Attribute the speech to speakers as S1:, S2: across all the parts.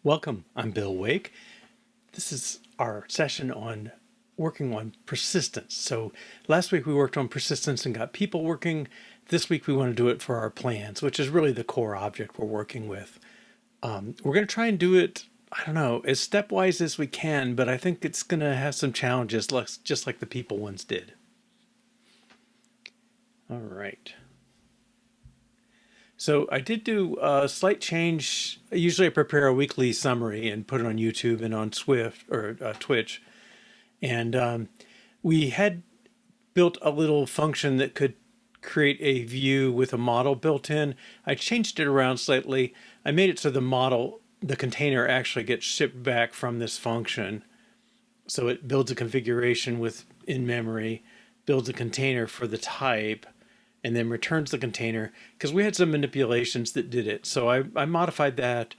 S1: Welcome, I'm Bill Wake. This is our session on working on persistence. So last week we worked on persistence and got people working. This week we want to do it for our plans, which is really the core object we're working with. We're going to try and do it, I don't know, as stepwise as we can, but I think it's going to have some challenges, just like the people ones did. All right. So I did do a slight change. Usually I prepare a weekly summary and put it on YouTube and on Swift or Twitch. And we had built a little function that could create a view with a model built in. I changed it around slightly. I made it so the container actually gets shipped back from this function. So it builds a configuration with in memory, builds a container for the type, and then returns the container because we had some manipulations that did it. So I modified that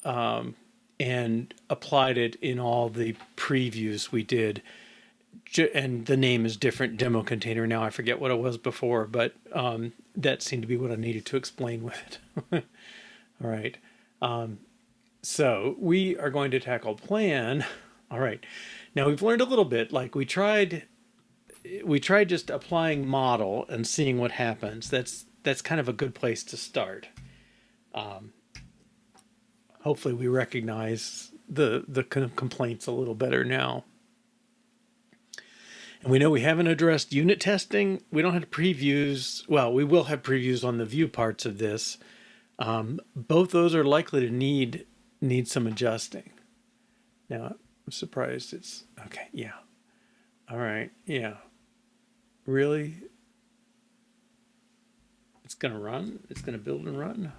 S1: and applied it in all the previews we did. And the name is different, demo container now. I forget what it was before, but that seemed to be what I needed to explain with it. All right. So we are going to tackle plan. All right. Now we've learned a little bit. Like we tried just applying model and seeing what happens. That's kind of a good place to start. Hopefully we recognize the complaints a little better now. And we know we haven't addressed unit testing. We don't have previews. Well, we will have previews on the view parts of this. Both those are likely to need some adjusting. Now, I'm surprised it's okay. Yeah. All right. Yeah. Really? It's going to run? It's going to build and run?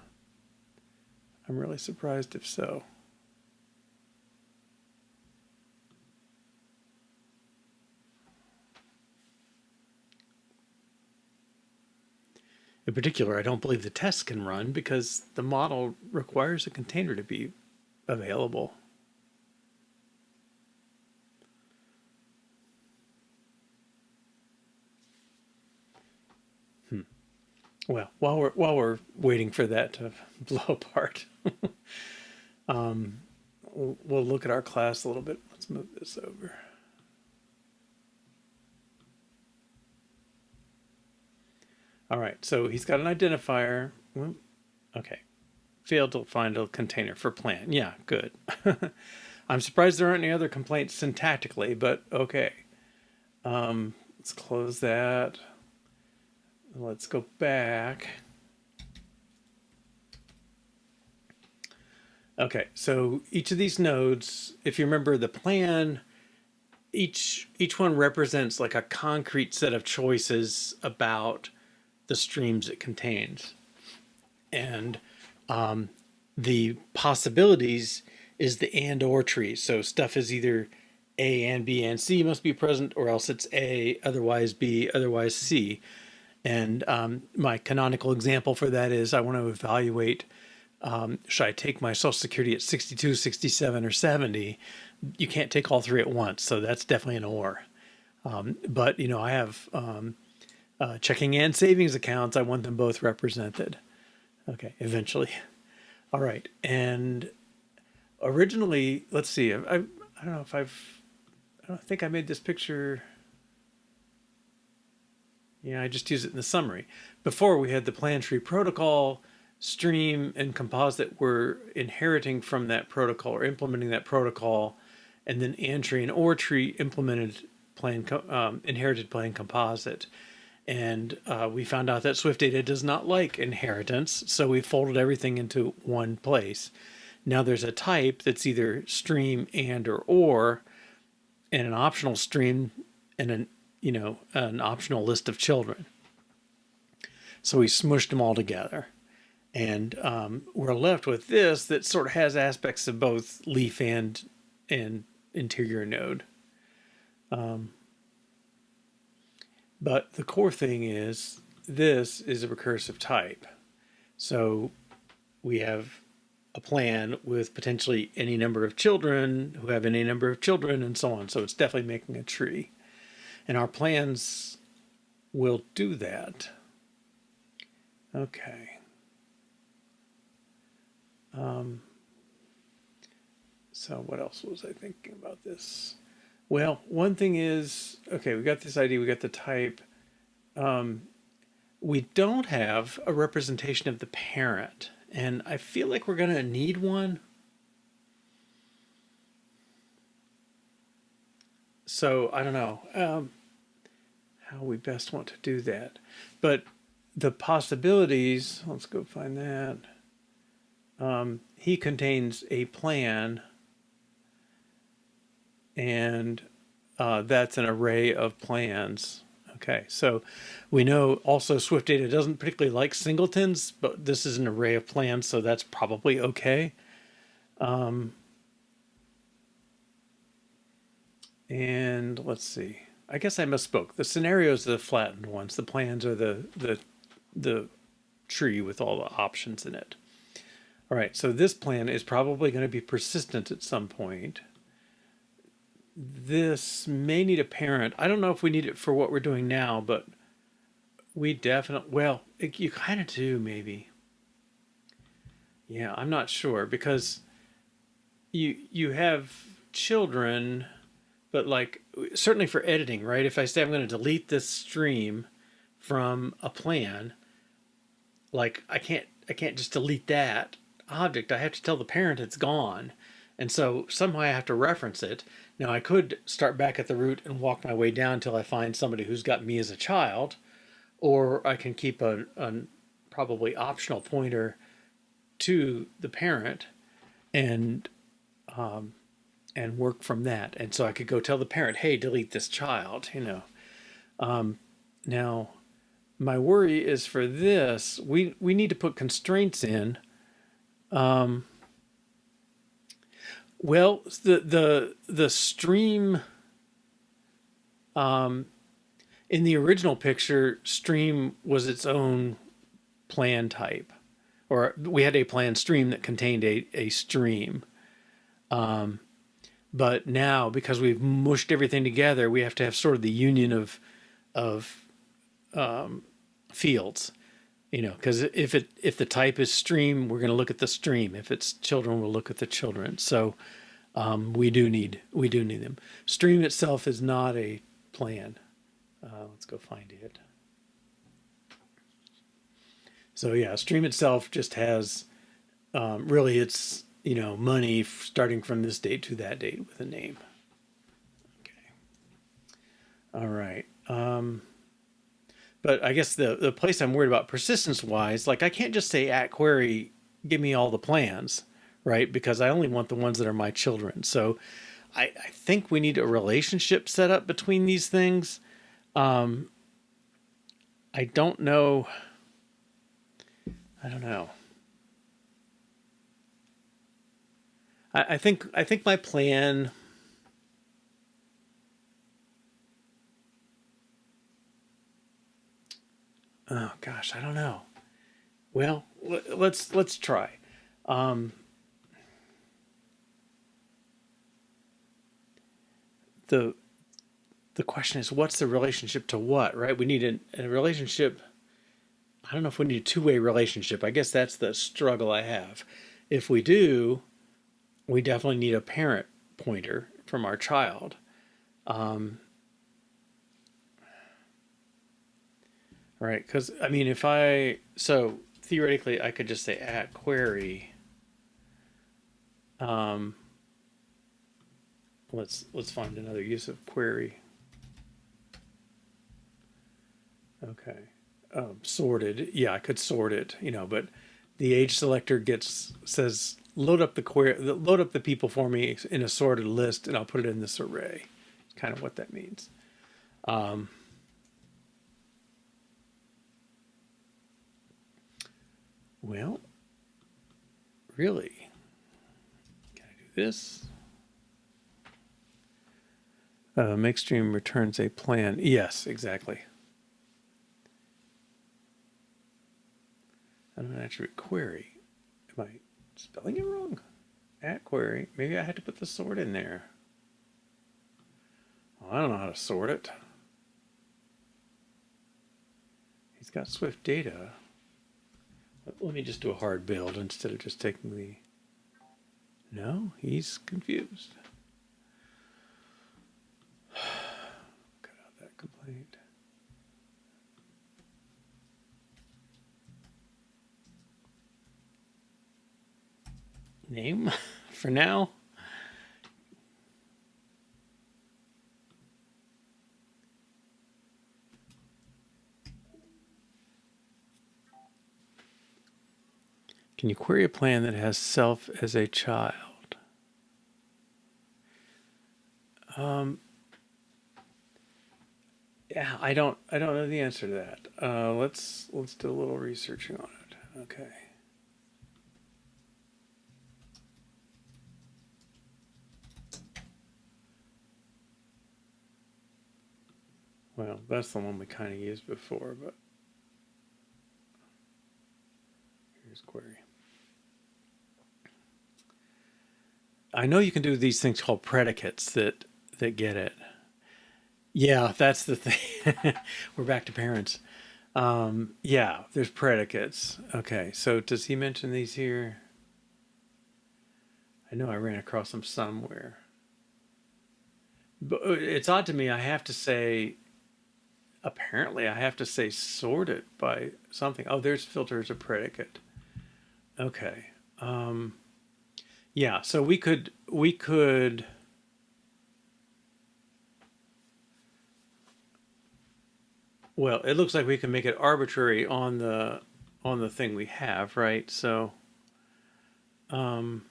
S1: I'm really surprised if so. In particular, I don't believe the test can run because the model requires a container to be available. Well, while we're waiting for that to blow apart, we'll look at our class a little bit. Let's move this over. All right, so he's got an identifier. Okay, failed to find a container for plan. Yeah, good. I'm surprised there aren't any other complaints syntactically, but okay. Let's close that. Let's go back. Okay, so each of these nodes, if you remember the plan, each one represents like a concrete set of choices about the streams it contains. And the possibilities is the and or tree. So stuff is either A and B and C must be present, or else it's A, otherwise B, otherwise C. And my canonical example for that is I want to evaluate, should I take my Social Security at 62, 67, or 70? You can't take all three at once, so that's definitely an or. But, I have checking and savings accounts. I want them both represented. Okay, eventually. All right. And originally, let's see, I don't know if I don't think I made this picture. Yeah, I just use it in the summary. Before we had the plan tree protocol, stream and composite were inheriting from that protocol or implementing that protocol, and then and tree and or tree implemented inherited plan composite. And we found out that Swift data does not like inheritance, so we folded everything into one place. Now there's a type that's either stream and or, and an optional stream and an optional list of children. So we smushed them all together. And we're left with this that sort of has aspects of both leaf and interior node. But the core thing is this is a recursive type. So we have a plan with potentially any number of children who have any number of children and so on. So it's definitely making a tree. And our plans will do that. Okay. So what else was I thinking about this? Well, one thing is, okay, we got this ID, we got the type. We don't have a representation of the parent, and I feel like we're going to need one. So I don't know how we best want to do that. But the possibilities, let's go find that. He contains a plan, and that's an array of plans. Okay, so we know also Swift data doesn't particularly like singletons, but this is an array of plans, so that's probably okay. And let's see. I guess I misspoke. The scenarios are the flattened ones. The plans are the tree with all the options in it. All right, so this plan is probably going to be persistent at some point. This may need a parent. I don't know if we need it for what we're doing now, but we definitely, well, you kind of do maybe. Yeah, I'm not sure because you have children, but like certainly for editing, right? If I say I'm going to delete this stream from a plan, like I can't just delete that object. I have to tell the parent it's gone. And so somehow I have to reference it. Now I could start back at the root and walk my way down until I find somebody who's got me as a child, or I can keep a probably optional pointer to the parent and work from that. And so I could go tell the parent, hey, delete this child, you know. Now my worry is for this, we need to put constraints in. Well, the stream in the original picture, stream was its own plan type, or we had a plan stream that contained a stream. But now, because we've mushed everything together, we have to have sort of the union of fields. You know, because if the type is stream, we're going to look at the stream. If it's children, we'll look at the children. So we do need them. Stream itself is not a plan. Let's go find it. So yeah, stream itself just has really it's money starting from this date to that date with a name. Okay. All right. But I guess the place I'm worried about persistence wise, like I can't just say at query, give me all the plans, right? Because I only want the ones that are my children. So I think we need a relationship set up between these things. I don't know. I don't know. I think my plan. Oh gosh, I don't know. Well, let's try. Um, the the question is, what's the relationship to what? Right? We need a relationship. I don't know if we need a two-way relationship. I guess that's the struggle I have. If we do, we definitely need a parent pointer from our child. Right? Because I mean, so theoretically, I could just say at query. Um, let's find another use of query. Okay. Sorted. Yeah, I could sort it, but the age selector says load up the people for me in a sorted list, and I'll put it in this array. It's kind of what that means. Well, really, can I do this? Make stream returns a plan. Yes, exactly. I'm an attribute query. Am I spelling it wrong? At query. Maybe I had to put the sort in there. Well, I don't know how to sort it. He's got Swift data. Let me just do a hard build instead of just taking the No, he's confused. Cut out that complaint. Name for now. Can you query a plan that has self as a child? Yeah, I don't know the answer to that. Let's do a little researching on it. Okay. Well, that's the one we kind of used before, but here's query. I know you can do these things called predicates that get it. Yeah, that's the thing. We're back to parents. Yeah, there's predicates. Okay, so does he mention these here? I know I ran across them somewhere. But it's odd to me. I have to say, apparently, I have to say sort it by something. Oh, there's filter as a predicate. Okay. Yeah, so we could. Well, it looks like we can make it arbitrary on the thing we have, right? So, um,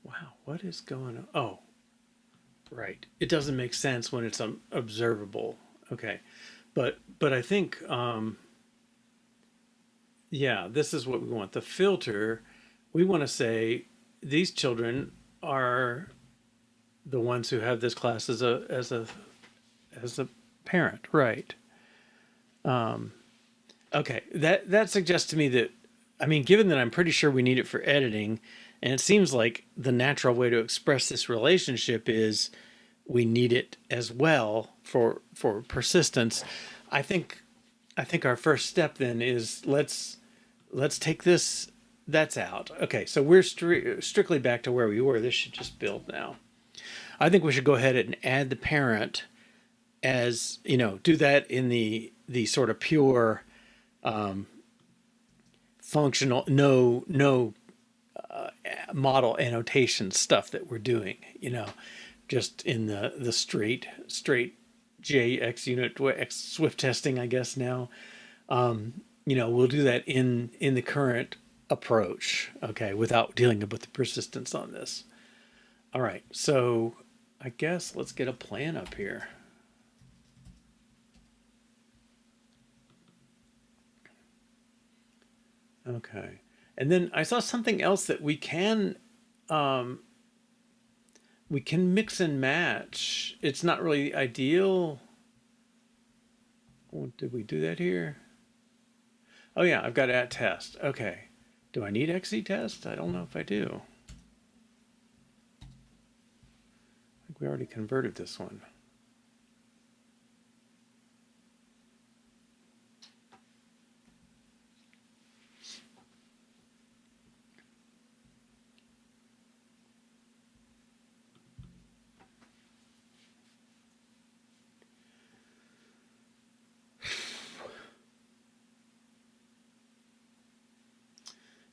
S1: wow, what is going on? Oh, right. It doesn't make sense when it's observable. Okay, but I think yeah, this is what we want. The filter, we want to say these children are the ones who have this class as a parent, right? Okay, that suggests to me that, I mean, given that I'm pretty sure we need it for editing, and it seems like the natural way to express this relationship is we need it as well for persistence. I think I think our first step then is let's take this that's out. Okay, so we're strictly back to where we were. This should just build now. I think we should go ahead and add the parent as, do that in the sort of pure functional no model annotation stuff that we're doing, just in the straight JX unit X Swift testing, I guess now. We'll do that in the current approach, okay, without dealing with the persistence on this. All right, so I guess let's get a plan up here. Okay. And then I saw something else that um, we can mix and match. It's not really ideal. Oh, did we do that here? Oh yeah, I've got at test. Okay. Do I need XZ test? I don't know if I do. I think we already converted this one.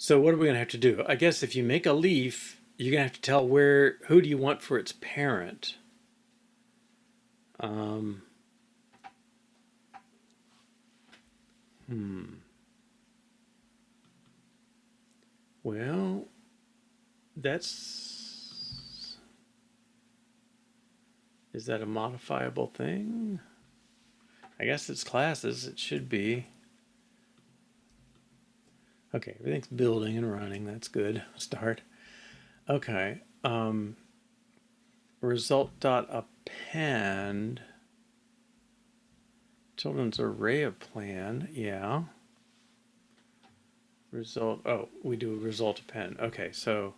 S1: So what are we gonna have to do? I guess if you make a leaf, you're gonna have to tell who do you want for its parent. Um, hmm. Well, that's is that a modifiable thing? I guess it's classes. It should be. Okay, everything's building and running. That's good. Start. Okay. Result dot append children's array of plan. Yeah. Result. Oh, we do result append. Okay, so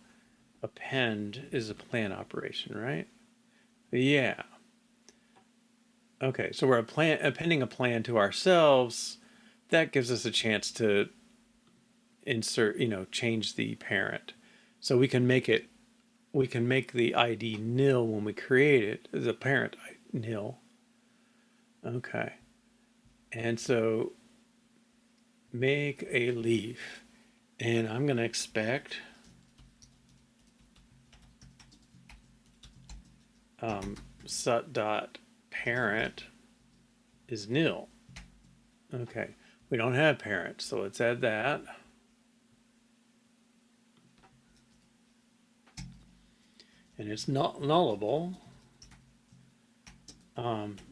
S1: append is a plan operation, right? Yeah. Okay, so we're appending a plan to ourselves that gives us a chance to insert, change the parent. So we can make the ID nil when we create it, the parent nil. Okay. And so make a leaf, and I'm going to expect sut.parent is nil. Okay, we don't have parent, so let's add that. And it's not nullable.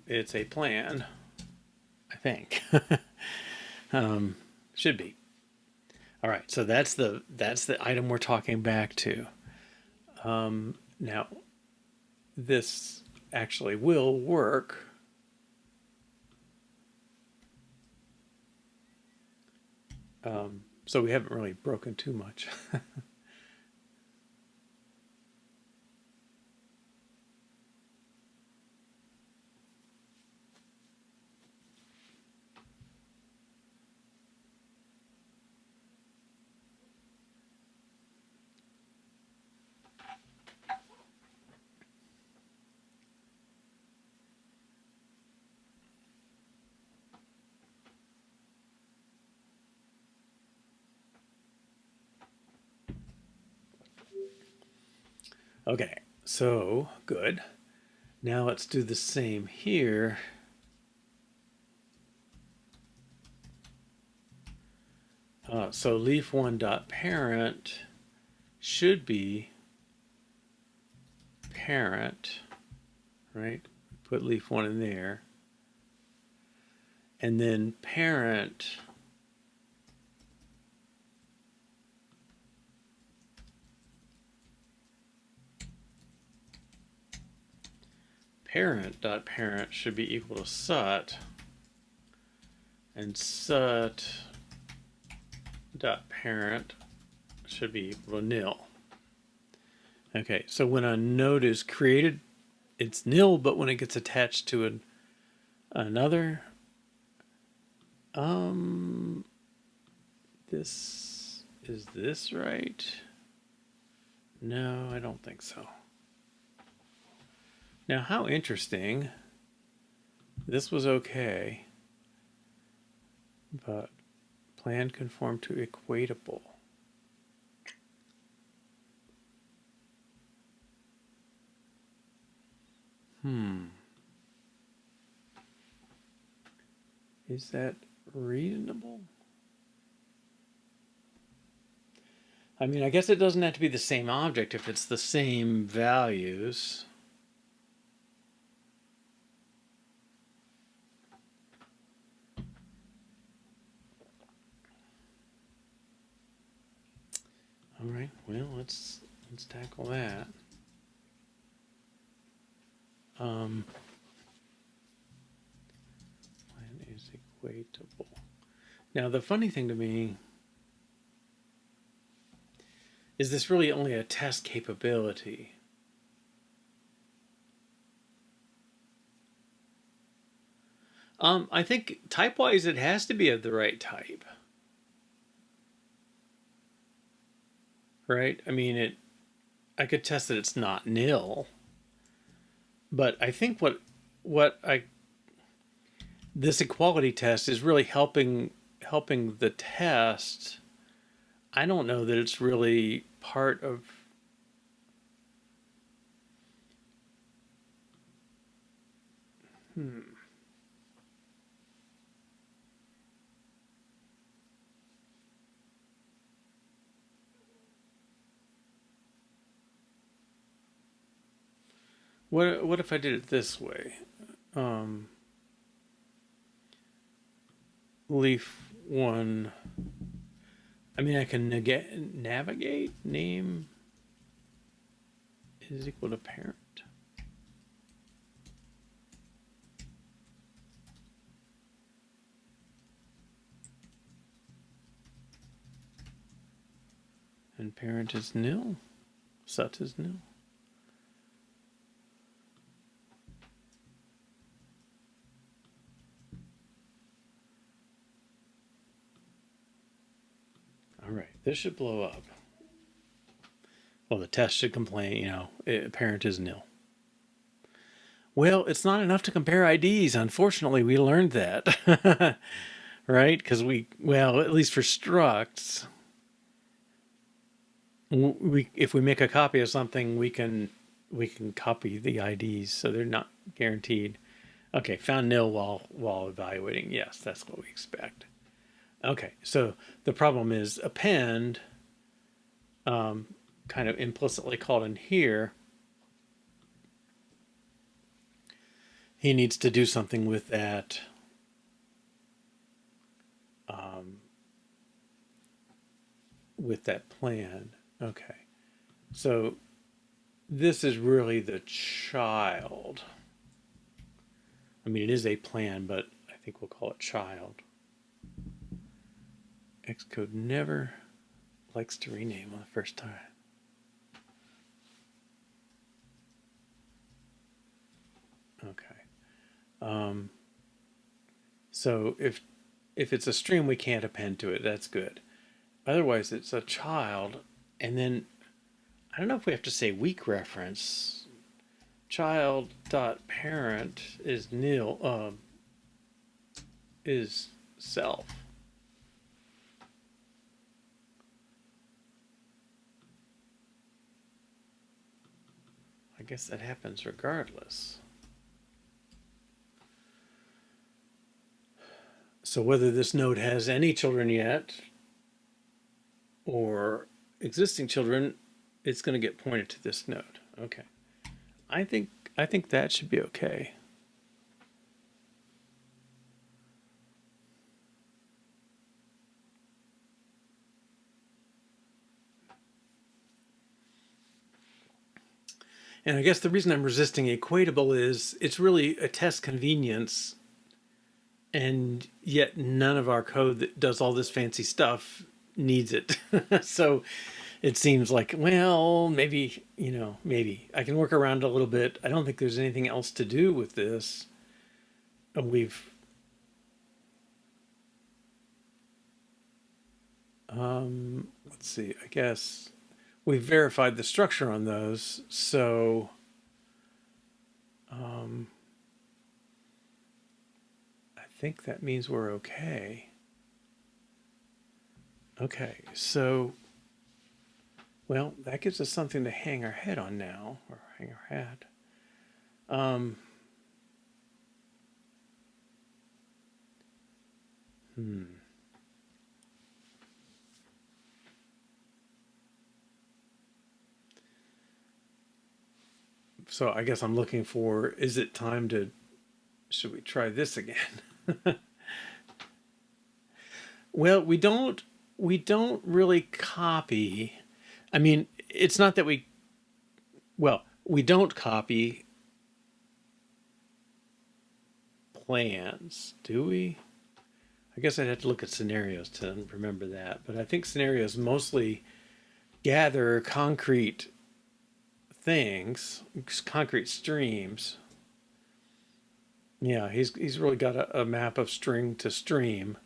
S1: It's a plan, I think. Should be. All right, so that's the item we're talking back to. Now, this actually will work. So we haven't really broken too much. Okay, so good. Now let's do the same here. So leaf1.parent should be parent, right? Put leaf1 in there. And then parent parent.parent should be equal to sut, and sut.parent should be equal to nil. Okay, so when a node is created, it's nil, but when it gets attached to another, is this right? No, I don't think so. Now, how interesting. This was okay, but plan conform to equatable. Is that reasonable? I mean, I guess it doesn't have to be the same object if it's the same values. All right, well, let's tackle that. Plan is equatable. Now, the funny thing to me is this really only a test capability. I think type-wise it has to be of the right type. Right? I mean, I could test that it's not nil. But I think this equality test is really helping the test. I don't know that it's really part of What if I did it this way? Leaf one. I mean, I can navigate name is equal to parent. And parent is nil. Sut is nil. All right, this should blow up. Well, the test should complain, parent is nil. Well, it's not enough to compare IDs. Unfortunately, we learned that, right? Because at least for structs, if we make a copy of something, we can copy the IDs, so they're not guaranteed. Okay, found nil while evaluating. Yes, that's what we expect. Okay, so the problem is append, kind of implicitly called in here. He needs to do something with that plan. Okay, so this is really the child. I mean, it is a plan, but I think we'll call it child. Xcode never likes to rename on the first time. Okay. So if it's a string, we can't append to it. That's good. Otherwise, it's a child, and then I don't know if we have to say weak reference. Child dot parent is nil. Is self. I guess that happens regardless. So whether this node has any children yet or existing children, it's going to get pointed to this node. Okay. I think that should be okay. And I guess the reason I'm resisting equatable is it's really a test convenience, and yet none of our code that does all this fancy stuff needs it. So it seems like, well, maybe I can work around a little bit. I don't think there's anything else to do with this. Let's see, I guess we've verified the structure on those. So I think that means we're okay. Okay, so, well, that gives us something to hang our head on now, or hang our hat. So I guess I'm looking for, is it time to, should we try this again? Well, we don't really copy. I mean, it's not that we don't copy plans, do we? I guess I'd have to look at scenarios to remember that, but I think scenarios mostly gather concrete things, concrete streams. Yeah, he's really got a map of string to stream,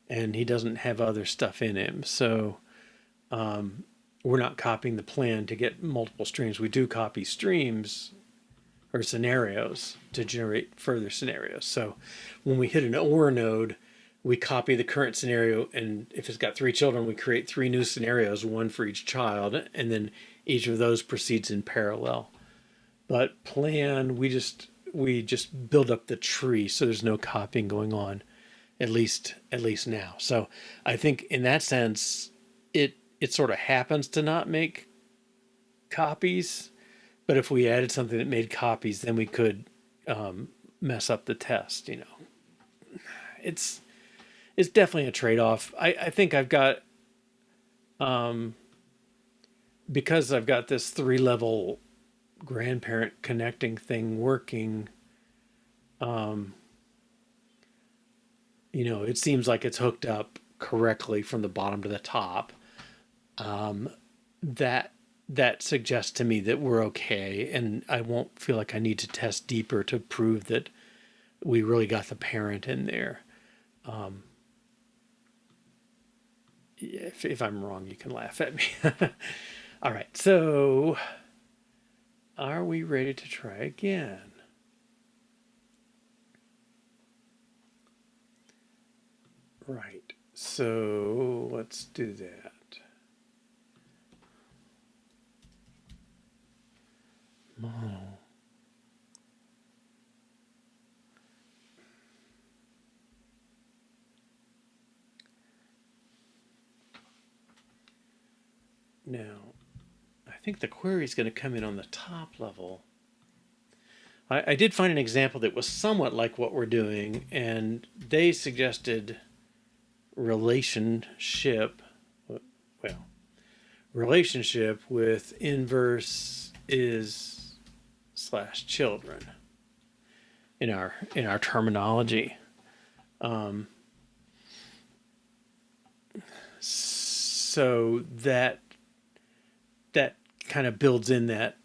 S1: and he doesn't have other stuff in him. So we're not copying the plan to get multiple streams. We do copy streams or scenarios to generate further scenarios. So when we hit an OR node, we copy the current scenario, and if it's got 3 children, we create 3 new scenarios, one for each child, and then each of those proceeds in parallel. But plan, we just build up the tree, so there's no copying going on, at least now. So I think in that sense, it sort of happens to not make copies, but if we added something that made copies, then we could mess up the test. It's definitely a trade-off. I think I've got because I've got this 3-level grandparent connecting thing working. It seems like it's hooked up correctly from the bottom to the top. That suggests to me that we're okay, and I won't feel like I need to test deeper to prove that we really got the parent in there. If I'm wrong, you can laugh at me. All right, so are we ready to try again? Right, so let's do that. Model. Now, I think the query is going to come in on the top level. I did find an example that was somewhat like what we're doing, and they suggested relationship. Well, relationship with inverse is slash children in our terminology. So that kind of builds in that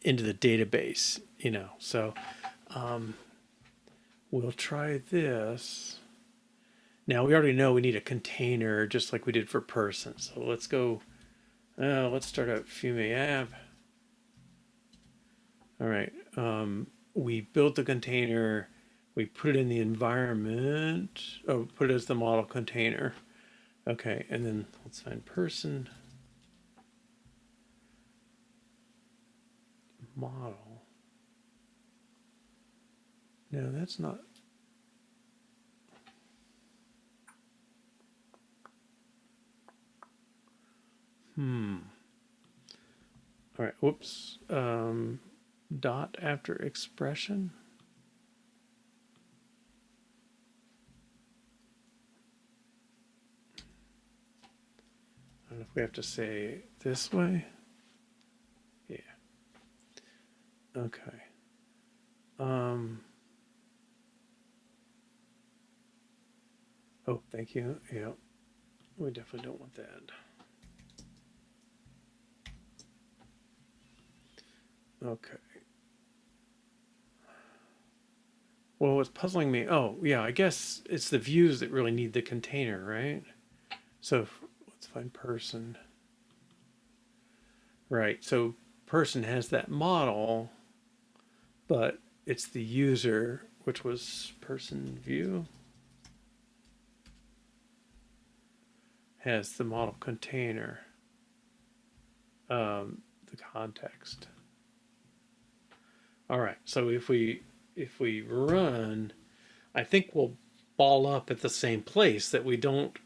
S1: into the database, So we'll try this. Now we already know we need a container just like we did for person. So let's go. Let's start up Fiume app. All right. We built the container. We put it in the environment. Oh, put it as the model container. Okay, and then let's find person. Model. No, that's not. All right, whoops. Dot after expression. I don't know if we have to say this way. Yeah. Okay. Oh, thank you. Yeah. We definitely don't want that. Okay. Well, what's puzzling me, oh, yeah, I guess it's the views that really need the container, right? So let's find person. Right. So person has that model, but it's the user, which was person view, has the model container, the context. All right. So if we run, I think we'll ball up at the same place that we don't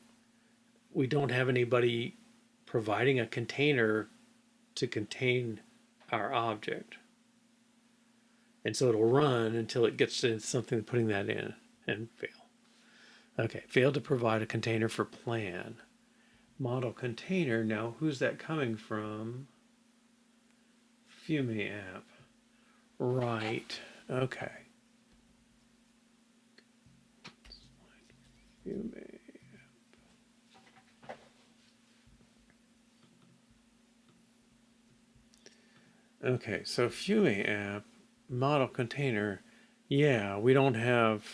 S1: have anybody providing a container to contain our object. And so it'll run until it gets to something putting that in and fail. Okay, failed to provide a container for plan. Model container, now who's that coming from? Fiume app. Right, okay. Fiume app. Okay, so Fiume app, model container, yeah, we don't have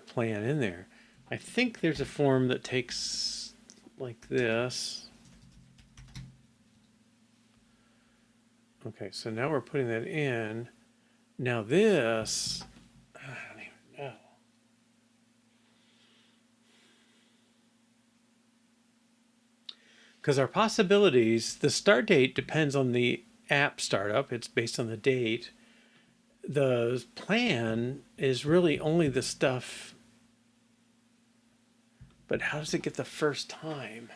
S1: plan in there. I think there's a form that takes like this. Okay, so now we're putting that in. Now this, I don't even know. Because our possibilities, the start date depends on the app startup. It's based on the date. The plan is really only the stuff, but how does it get the first time?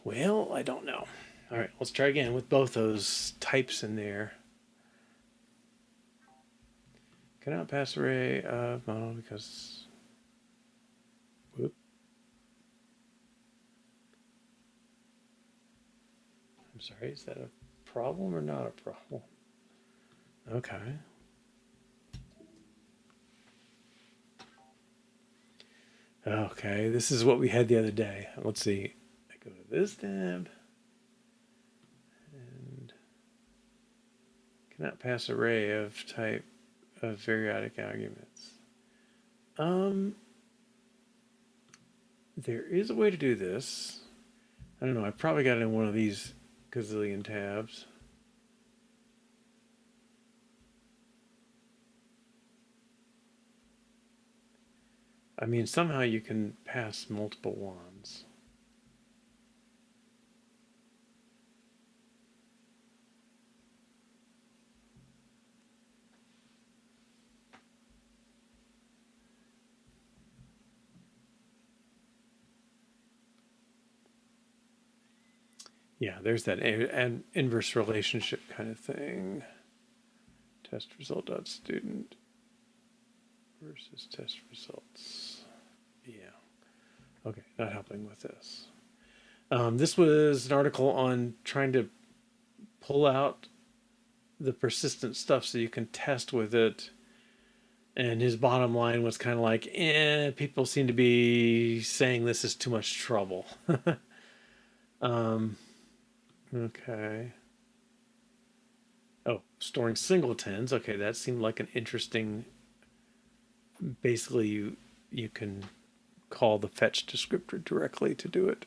S1: Well, I don't know. All right, let's try again with both those types in there. Cannot pass array of model because. Whoop. I'm sorry, is that a problem or not a problem? Okay. Okay, this is what we had the other day. Let's see. I go to this tab and cannot pass array of type of periodic arguments. There is a way to do this. I don't know. I probably got it in one of these gazillion tabs. I mean, somehow you can pass multiple ones. Yeah, there's that inverse relationship kind of thing. Test result dot student versus test results. Yeah. Okay, not helping with this. This was an article on trying to pull out the persistent stuff so you can test with it. And his bottom line was kind of like, people seem to be saying this is too much trouble. Okay. Oh, storing singletons. Okay, that seemed like an interesting. Basically, you can call the fetch descriptor directly to do it,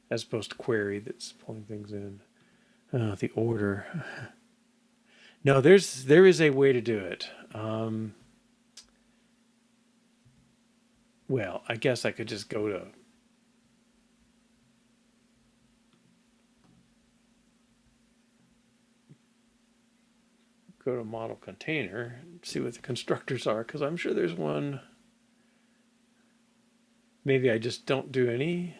S1: as opposed to query that's pulling things in. The order. No, there is a way to do it. Well, I guess I could just go to model container and see what the constructors are, because I'm sure there's one. Maybe I just don't do any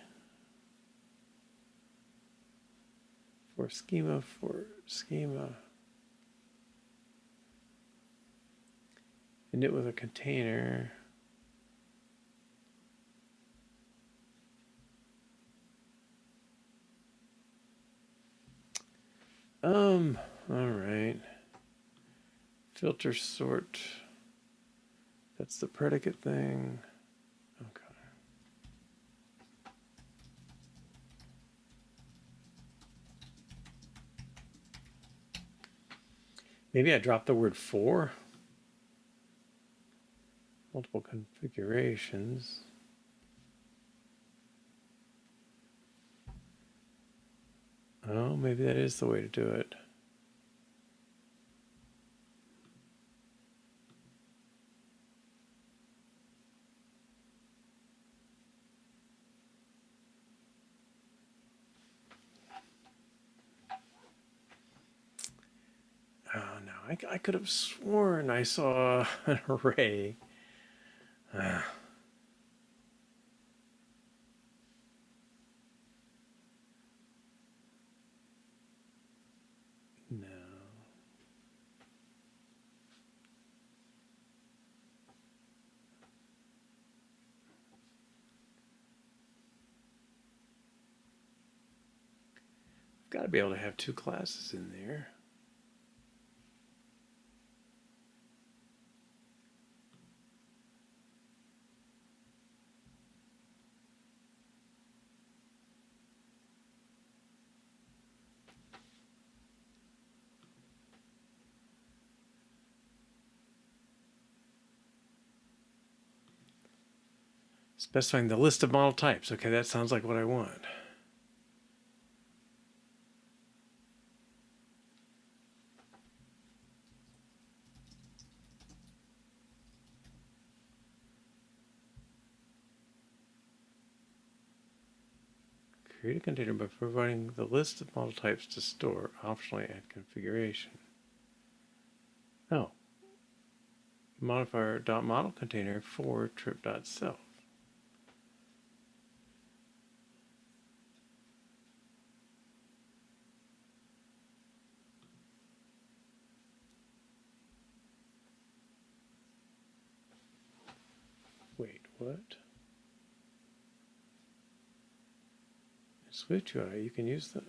S1: for schema. Init with a container. All right. Filter sort. That's the predicate thing. Okay. Maybe I dropped the word for. Multiple configurations. Oh, maybe that is the way to do it. Oh no, I could have sworn I saw an array. No. I've got to be able to have two classes in there. Specifying the list of model types. Okay, that sounds like what I want. Create a container by providing the list of model types to store. Optionally add configuration. Oh. Modifier dot model container for trip dot self. Wait, what? Switch UI, you can use the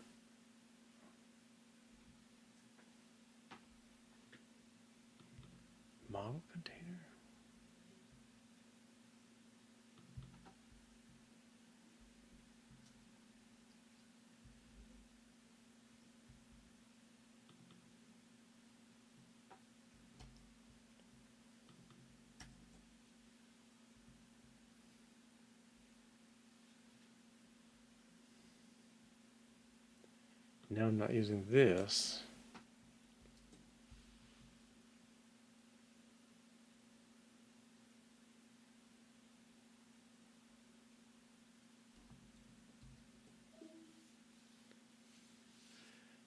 S1: model container. Now I'm not using this.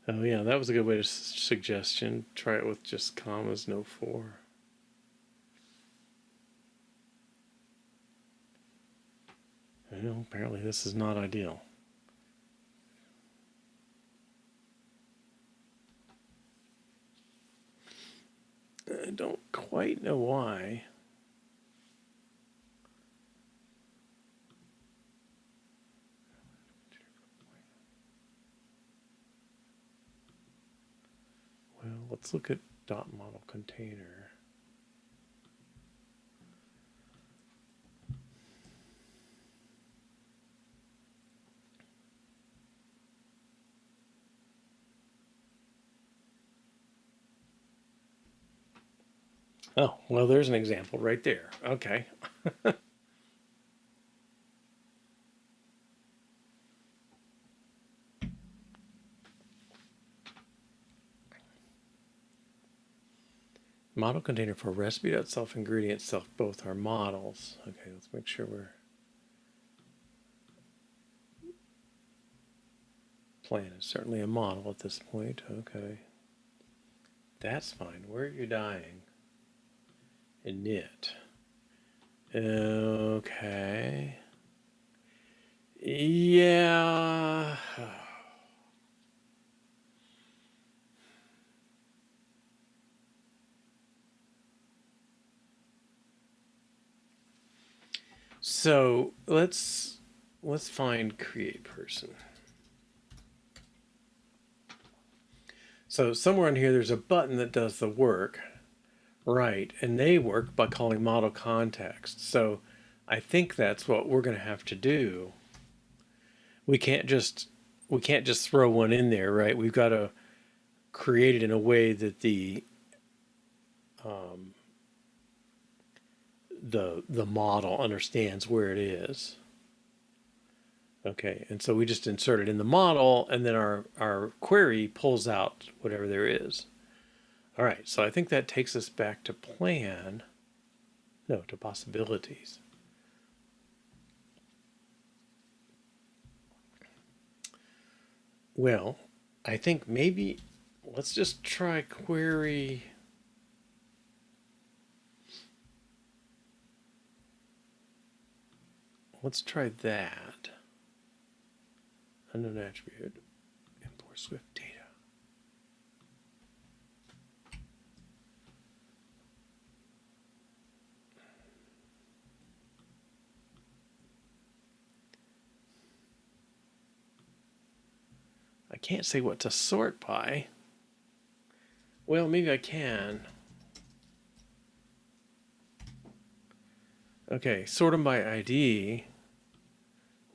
S1: Oh yeah, that was a good way to suggestion. Try it with just commas, no for. Well, apparently this is not ideal. I don't quite know why. Well, let's look at dot model container. Oh, well, there's an example right there. Okay. Model container for recipe.self, ingredient self, both are models. Okay, let's make sure we're plan is certainly a model at this point. Okay. That's fine. Where are you dying? Init. Okay. Yeah. So let's find create person. So somewhere in here there's a button that does the work, right? And they work by calling model context. So I think that's what we're going to have to do. We can't just throw one in there, right? We've got to create it in a way that the model understands where it is. Okay, and so we just insert it in the model, and then our query pulls out whatever there is. All right, so I think that takes us back to plan. No, to possibilities. Well, I think maybe let's just try query. Let's try that. Unknown attribute. Import Swift data. I can't say what to sort by. Well, maybe I can. Okay, sort them by ID.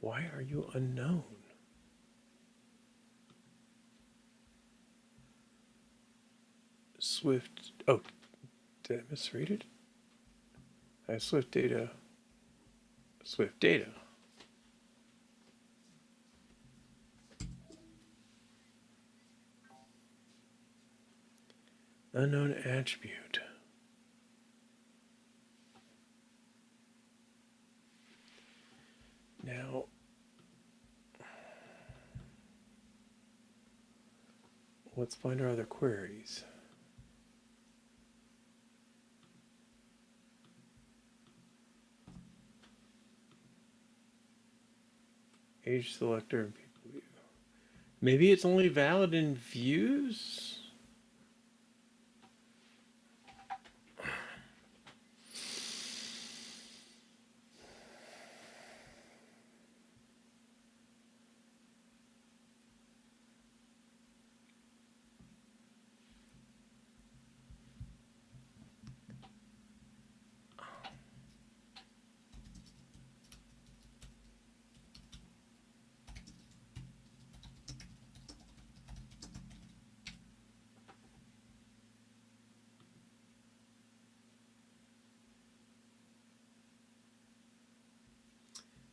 S1: Why are you unknown? Swift. Oh, did I misread it? I have Swift data. Swift data. Unknown attribute. Now, let's find our other queries. Age selector and people view. Maybe it's only valid in views?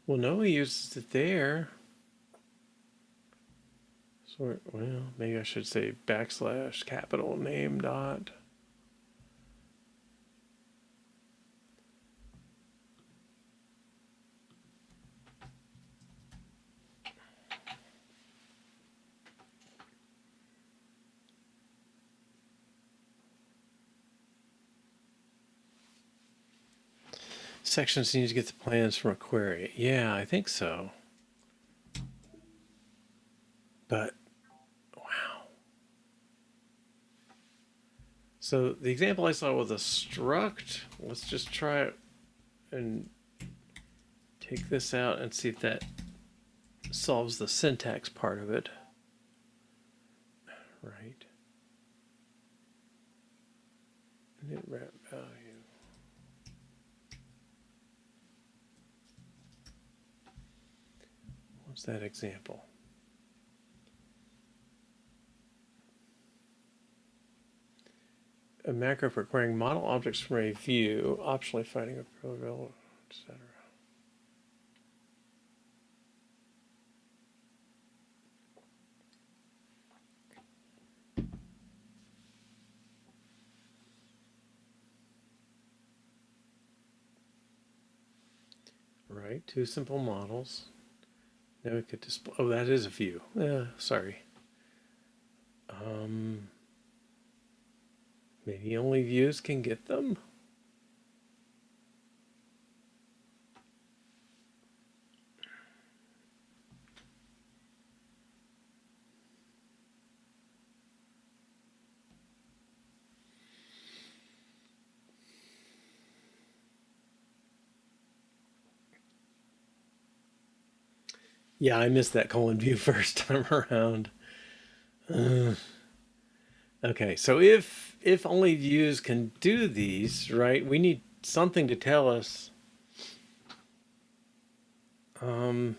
S1: Well, no, he uses it there. Sort, well, maybe I should say backslash capital name dot. Sections need to get the plans from a query. Yeah, I think so. But, wow. So the example I saw was a struct. Let's just try it and take this out and see if that solves the syntax part of it. Right. Init wrap value. What's that example? A macro for acquiring model objects from a view, optionally finding a parallel, etc. Right, two simple models. Now we could display. Oh, that is a view. Sorry. Maybe only views can get them. Yeah, I missed that colon view first time around. Okay, so if only views can do these, right? We need something to tell us. I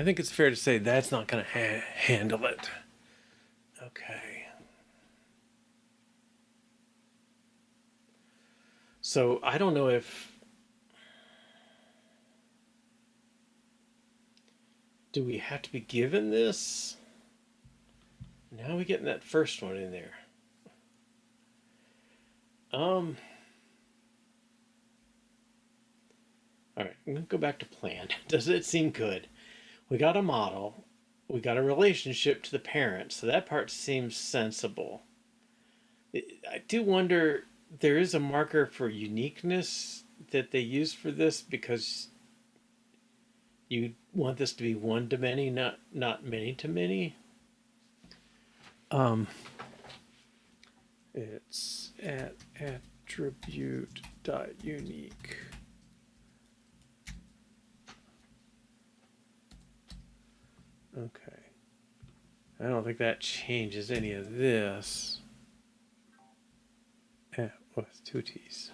S1: think it's fair to say that's not going to handle it. Okay. So I don't know if, do we have to be given this? Now we getting that first one in there. All right, I'm gonna go back to plan. Does it seem good? We got a model, we got a relationship to the parent, so that part seems sensible. I do wonder, there is a marker for uniqueness that they use for this because you want this to be one to many, not many to many. It's at attribute dot unique. Okay. I don't think that changes any of this. With two T's.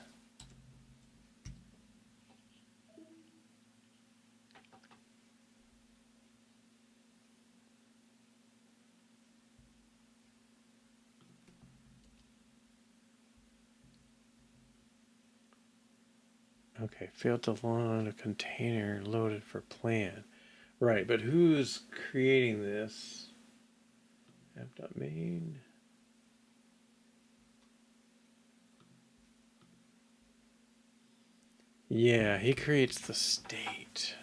S1: Okay, failed to load a container loaded for plan. Right, but who's creating this? App.main. Yeah, he creates the state.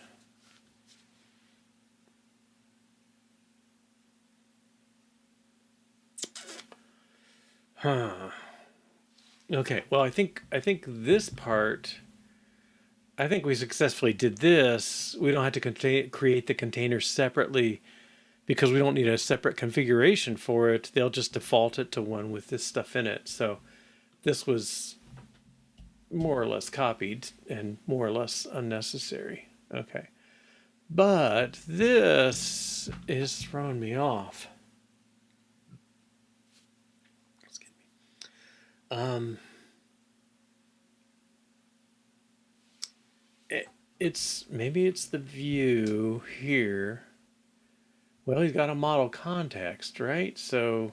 S1: Huh. Okay, well, I think this part, I think we successfully did this. We don't have to create the container separately because we don't need a separate configuration for it. They'll just default it to one with this stuff in it. So this was more or less copied and more or less unnecessary. Okay. But this is throwing me off. Excuse me. Maybe it's the view here. Well, he's got a model context, right? So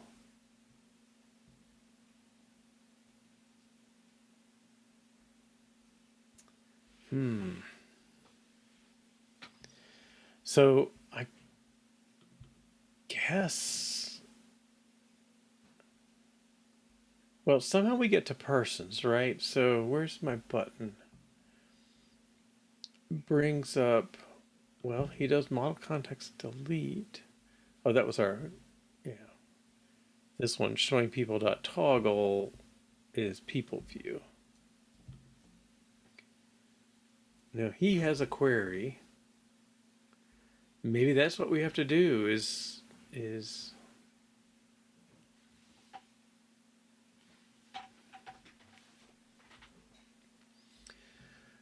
S1: So I guess, well, somehow we get to persons, right? So where's my button? Brings up, well, he does model context delete. Oh, that was our, yeah. This one, showing people.toggle, is people view. Now he has a query. Maybe that's what we have to do is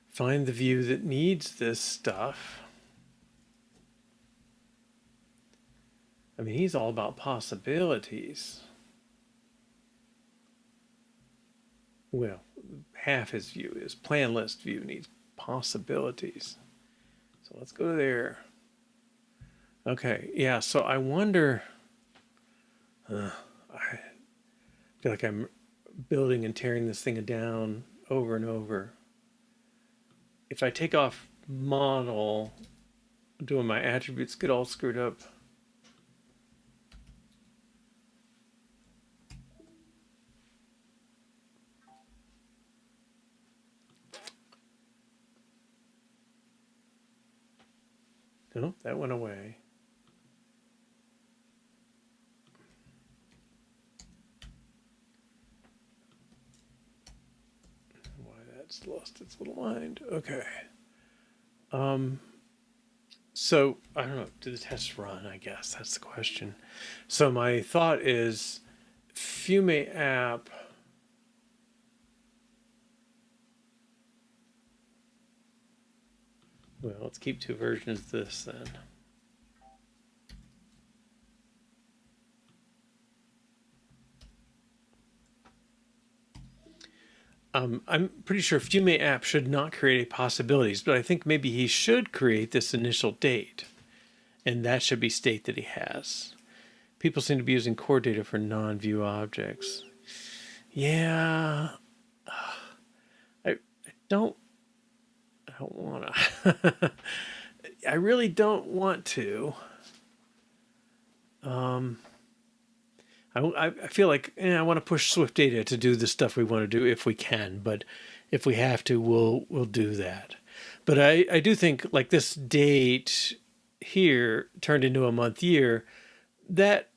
S1: find the view that needs this stuff. I mean, he's all about possibilities. Well, half his view is plan list view needs possibilities. So let's go there. Okay, yeah, so I wonder, I feel like I'm building and tearing this thing down over and over. If I take off model, doing my attributes get all screwed up. No, that went away. Why that's lost its little mind. Okay. So I don't know. Do the tests run? I guess that's the question. So my thought is, Fiume app. Well, let's keep two versions of this then. I'm pretty sure Fiume app should not create possibilities, but I think maybe he should create this initial date, and that should be state that he has. People seem to be using core data for non-view objects. Yeah, I don't want to. I really don't want to. I feel like I want to push Swift data to do the stuff we want to do if we can, but if we have to, we'll do that. But I do think like this date here turned into a month year, that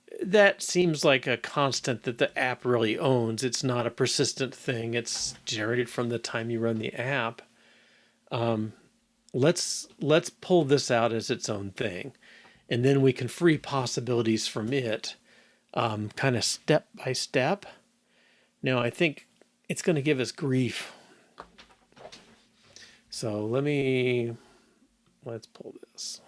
S1: seems like a constant that the app really owns. It's not a persistent thing. It's generated from the time you run the app. Let's pull this out as its own thing, and then we can free possibilities from it, kind of step by step. Now I think it's going to give us grief. So let's pull this.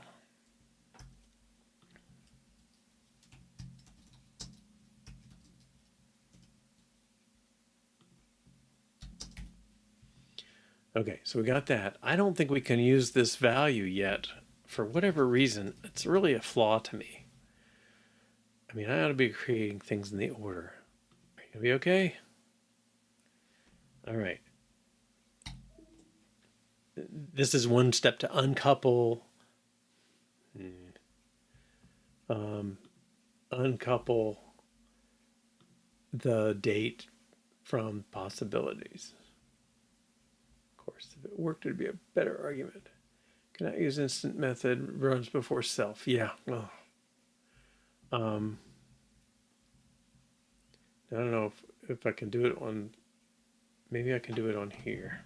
S1: Okay, so we got that. I don't think we can use this value yet. For whatever reason, it's really a flaw to me. I mean, I ought to be creating things in the order. Are you going to be okay? All right. This is one step to uncouple. Uncouple the date from possibilities. Of course, if it worked, it'd be a better argument. Can I use instant method runs before self? Yeah. Well, I don't know if I can do it on. Maybe I can do it on here.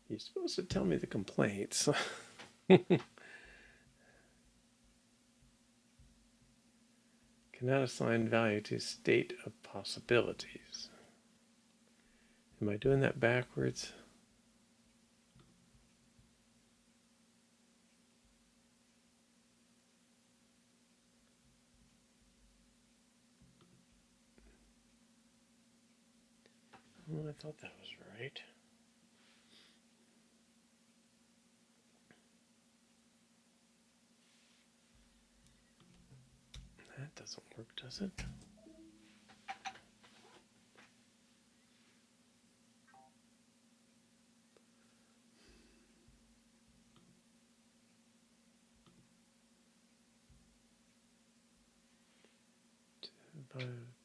S1: You're supposed to tell me the complaints. Cannot assign value to state of possibilities. Am I doing that backwards? Well, I thought that was right. That doesn't work, does it?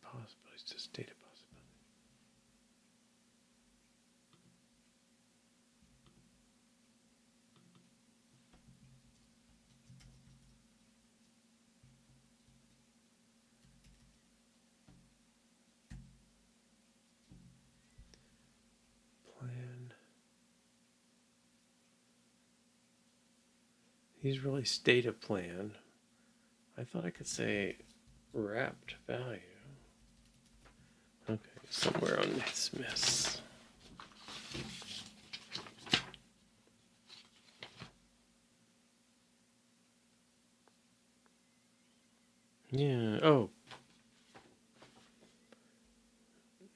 S1: Possibilities to state a possibility. Plan. He's really state a plan. I thought I could say wrapped value. Okay, somewhere on this mess. Yeah. Oh.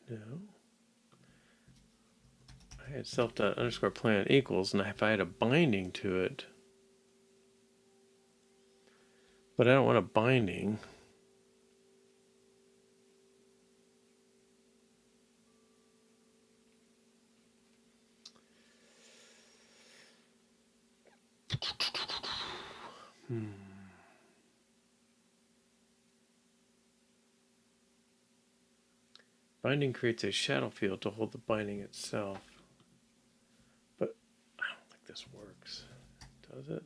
S1: No. I had self dot underscore plan equals, and if I had a binding to it, but I don't want a binding. Binding creates a shadow field to hold the binding itself. But I don't think this works. Does it?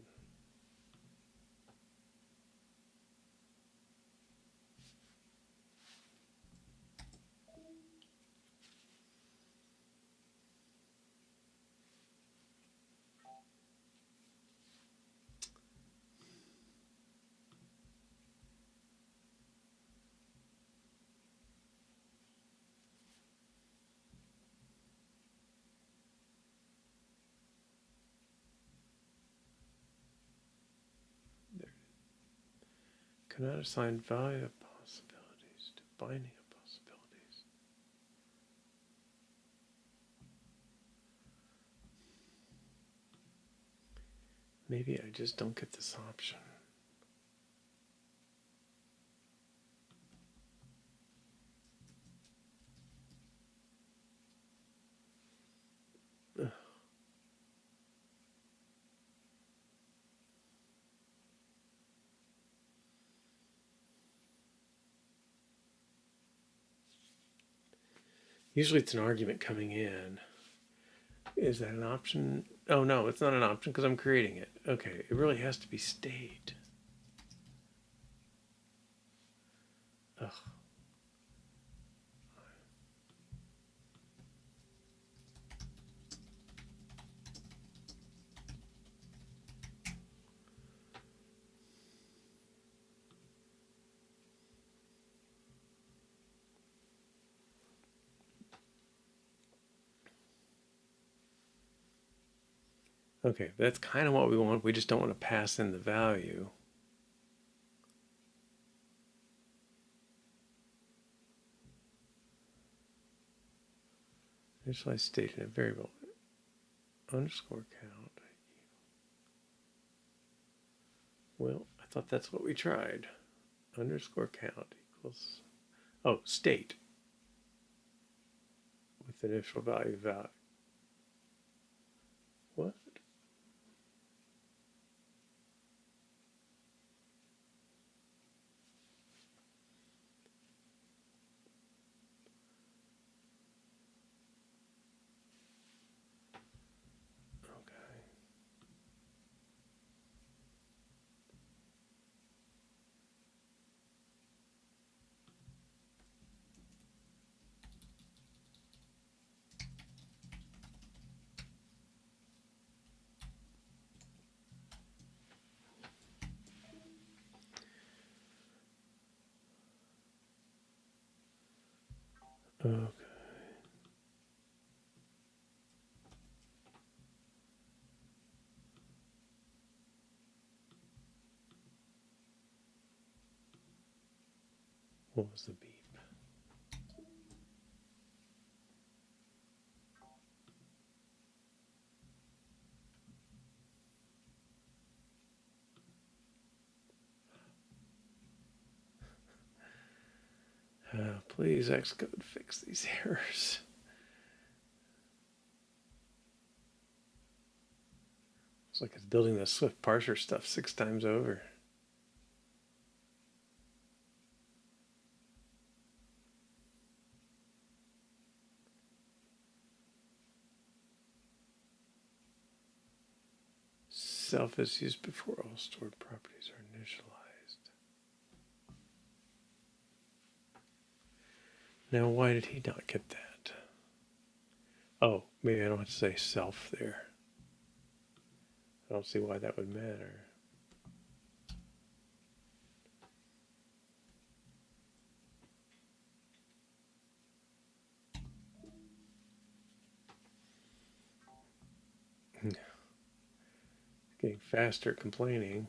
S1: Cannot assign value of possibilities to binding of possibilities. Maybe I just don't get this option. Ugh. Usually it's an argument coming in. Is that an option? Oh no, it's not an option because I'm creating it. Okay, it really has to be state. Ugh. Okay, that's kind of what we want. We just don't want to pass in the value. Initialize state in a variable underscore count. Well, I thought that's what we tried. Underscore count equals, oh, state with initial value. What? Okay. Okay. What was the beep? Please, Xcode, fix these errors. It's like it's building the Swift parser stuff 6 times over. Self is used before all stored properties are initialized. Now, why did he not get that? Oh, maybe I don't have to say self there. I don't see why that would matter. Getting faster complaining.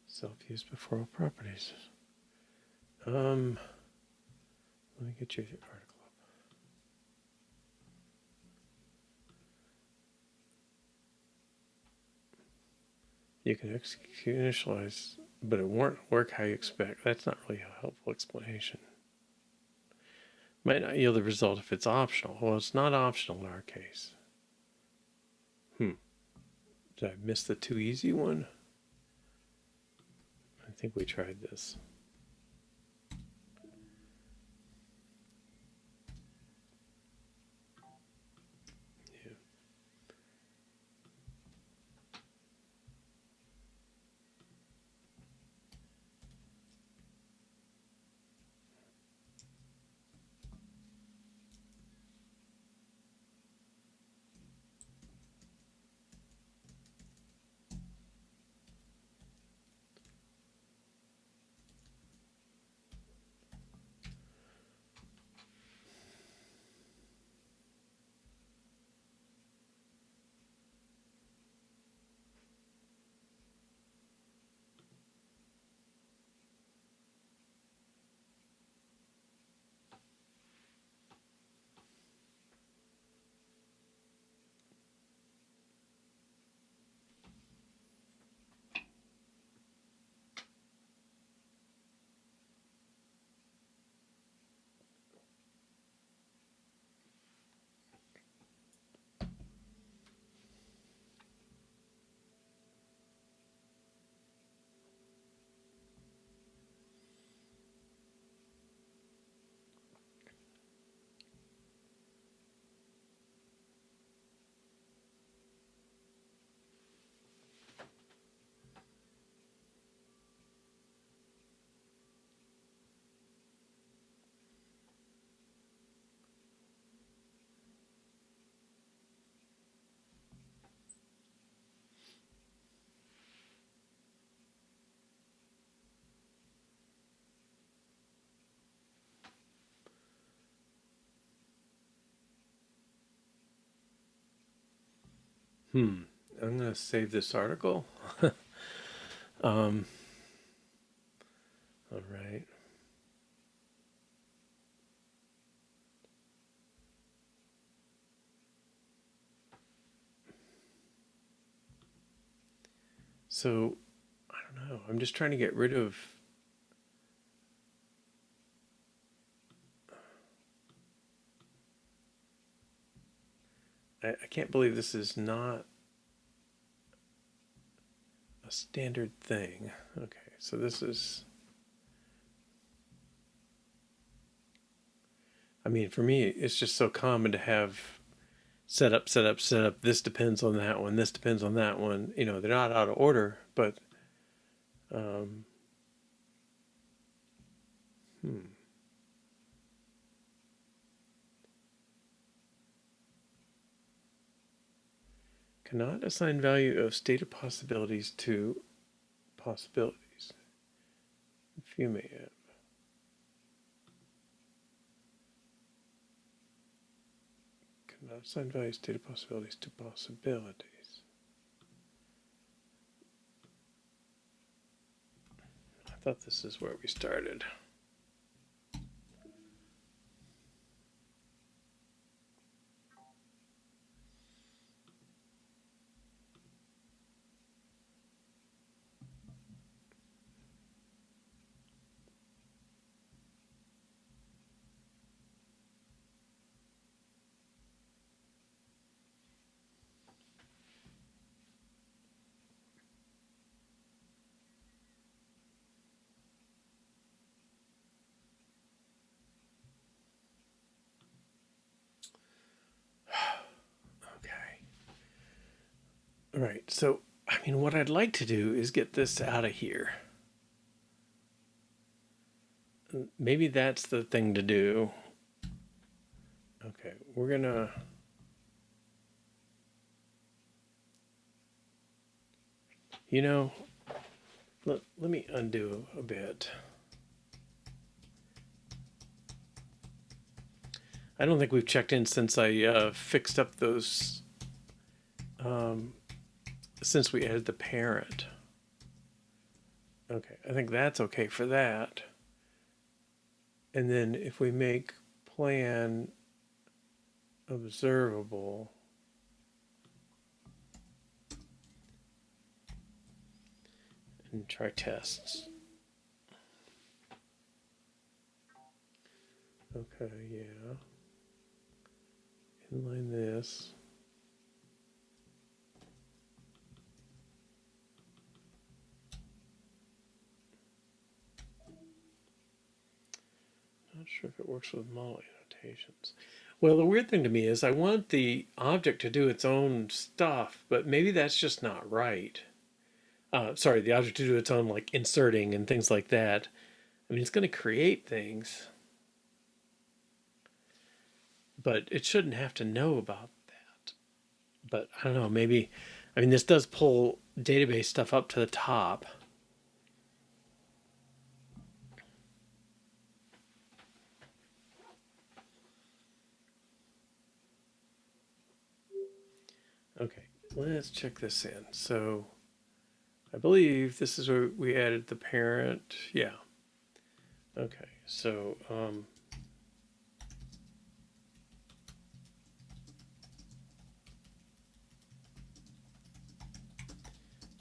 S1: Self-use before all properties. Let me get you the article up. You can execute initialize, but it won't work how you expect. That's not really a helpful explanation. Might not yield the result if it's optional. Well, it's not optional in our case. Did I miss the too easy one? I think we tried this. I'm going to save this article. All right. So, I don't know. I'm just trying to get rid of. I can't believe this is not a standard thing. Okay, so this is. I mean, for me, it's just so common to have set up, set up, set up. This depends on that one. This depends on that one. You know, they're not out of order, but. Hmm. Cannot assign value of stated possibilities to possibilities. Fiume app. Cannot assign value of stated possibilities to possibilities. I thought this is where we started. All right, so I mean, what I'd like to do is get this out of here. Maybe that's the thing to do. Okay, we're gonna. You know, let me undo a bit. I don't think we've checked in since I fixed up those. Since we added the parent. Okay, I think that's okay for that. And then if we make plan observable, and try tests. Okay, yeah. Inline this. Not sure if it works with model annotations. Well, the weird thing to me is I want the object to do its own stuff, but maybe that's just not right. Sorry, the object to do its own like inserting and things like that. I mean, it's going to create things, but it shouldn't have to know about that. But I don't know, maybe, I mean, this does pull database stuff up to the top. Okay, let's check this in. So I believe this is where we added the parent. Yeah. Okay, so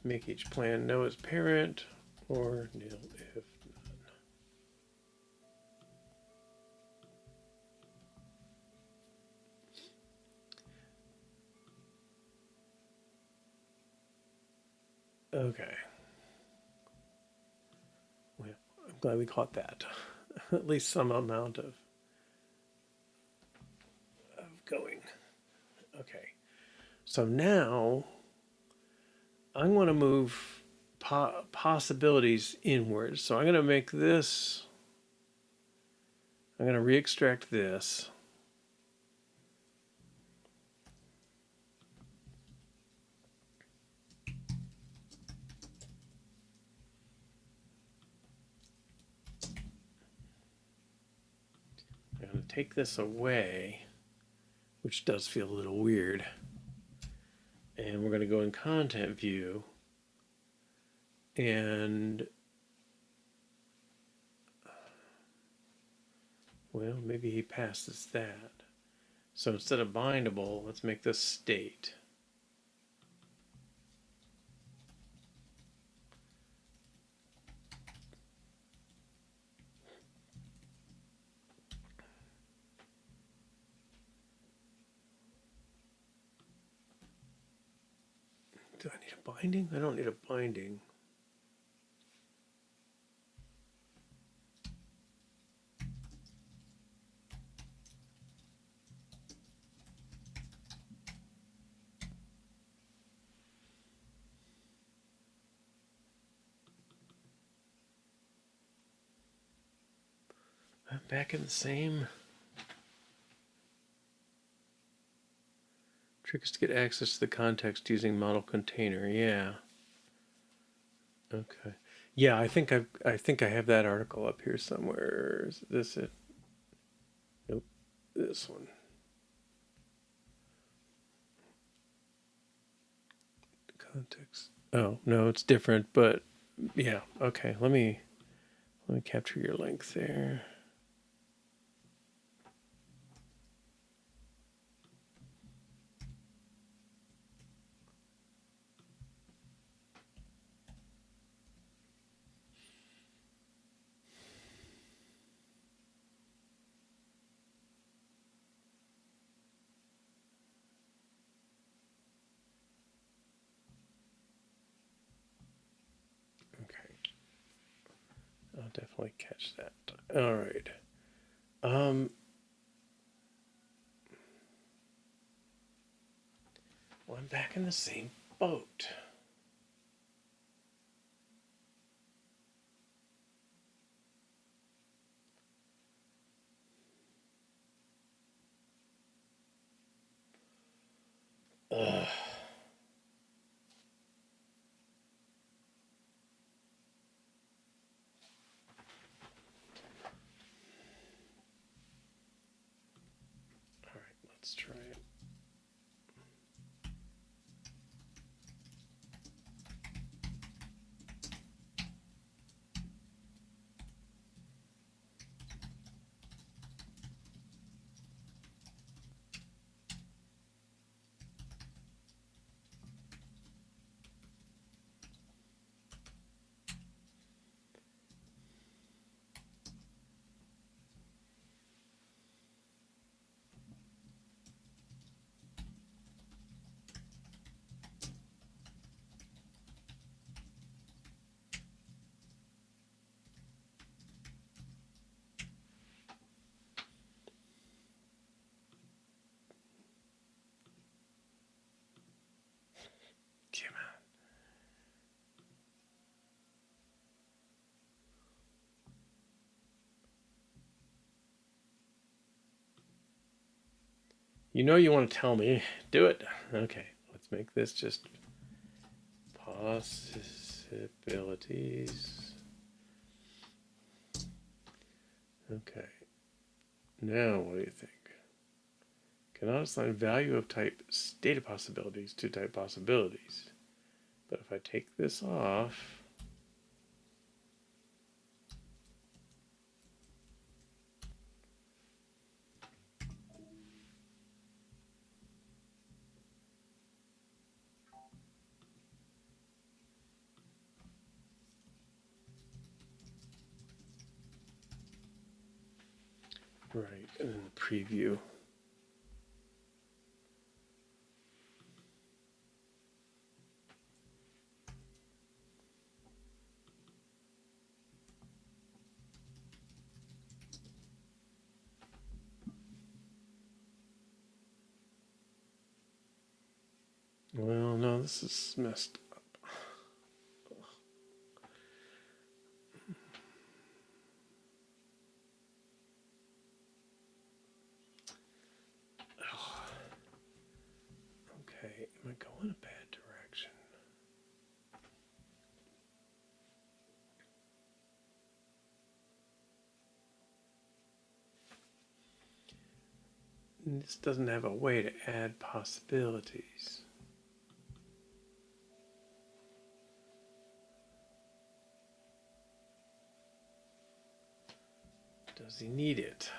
S1: make each plan know its parent or nil if none. Okay. Well, I'm glad we caught that. At least some amount of going. Okay. So now I'm going to move possibilities inwards. So I'm going to make this, I'm going to re-extract this. I'm going to take this away, which does feel a little weird. And we're going to go in content view and well, maybe he passes that. So instead of bindable, let's make this state. Do I need a binding? I don't need a binding. I'm back in the same Trick is to get access to the context using model container. Yeah. Okay. Yeah, I think I have that article up here somewhere. Is this it? Nope. This one. Context. Oh, no, it's different, but yeah. Okay. Let me capture your link there. Okay. I'll definitely catch that. All right. Um well, I'm back in the same boat. Ugh. All right, let's try it. Come on. You know you want to tell me. Do it. Okay, let's make this just possibilities. Okay. Now, what do you think? Cannot assign value of type data possibilities to type possibilities. But if I take this off, right, and then the preview. Well, no, this is messed up. Okay, am I going a bad direction? This doesn't have a way to add possibilities. Does he need it?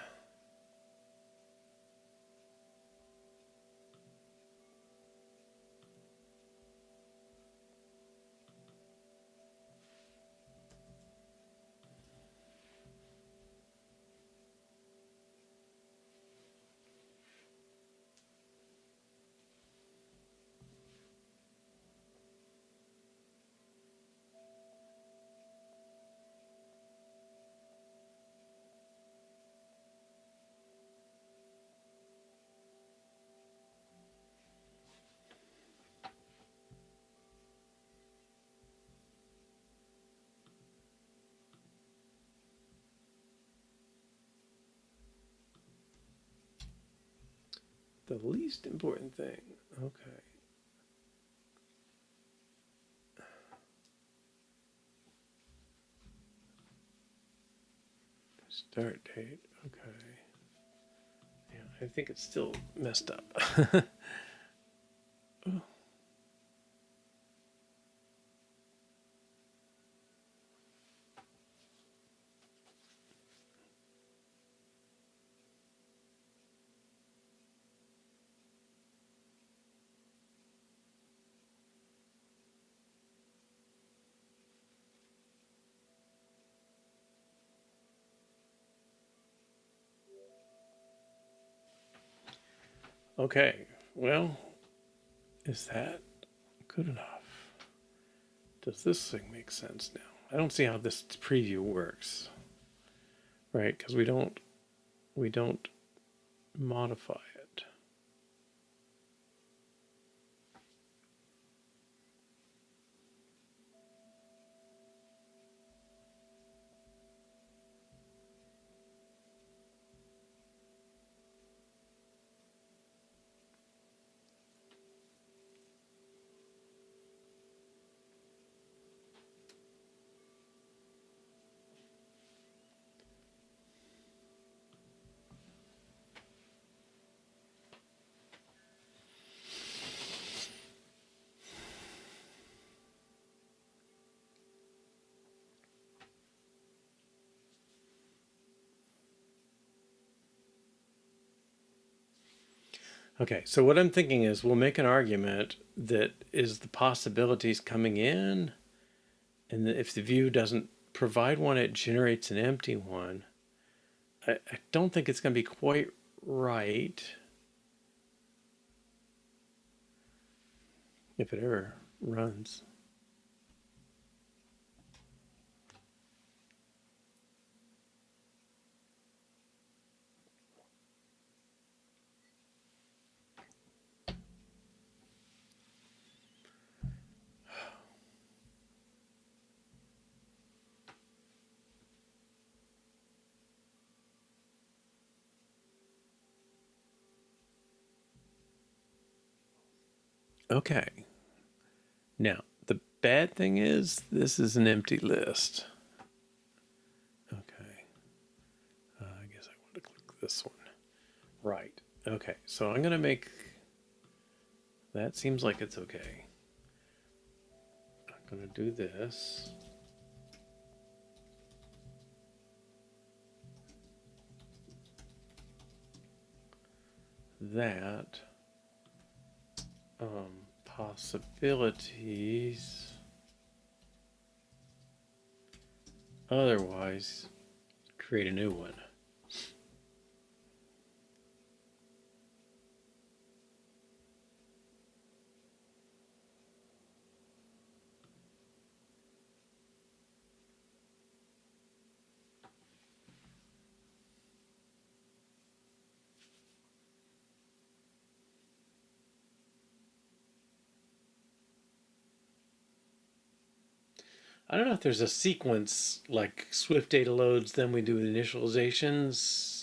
S1: the least important thing. Okay. Start date. Okay. Yeah, I think it's still messed up. Oh. Okay. Well, is that good enough? Does this thing make sense now? I don't see how this preview works, right? Because we don't modify it. Okay, so what I'm thinking is we'll make an argument that is the possibilities coming in, and that if the view doesn't provide one, it generates an empty one. I don't think it's going to be quite right if it ever runs. Okay. Now, the bad thing is this is an empty list. Okay. I guess I want to click this one. Right. Okay. So I'm going to make that seems like it's okay. I'm going to do this. That possibilities. Otherwise, create a new one. I don't know if there's a sequence like Swift data loads, then we do initializations.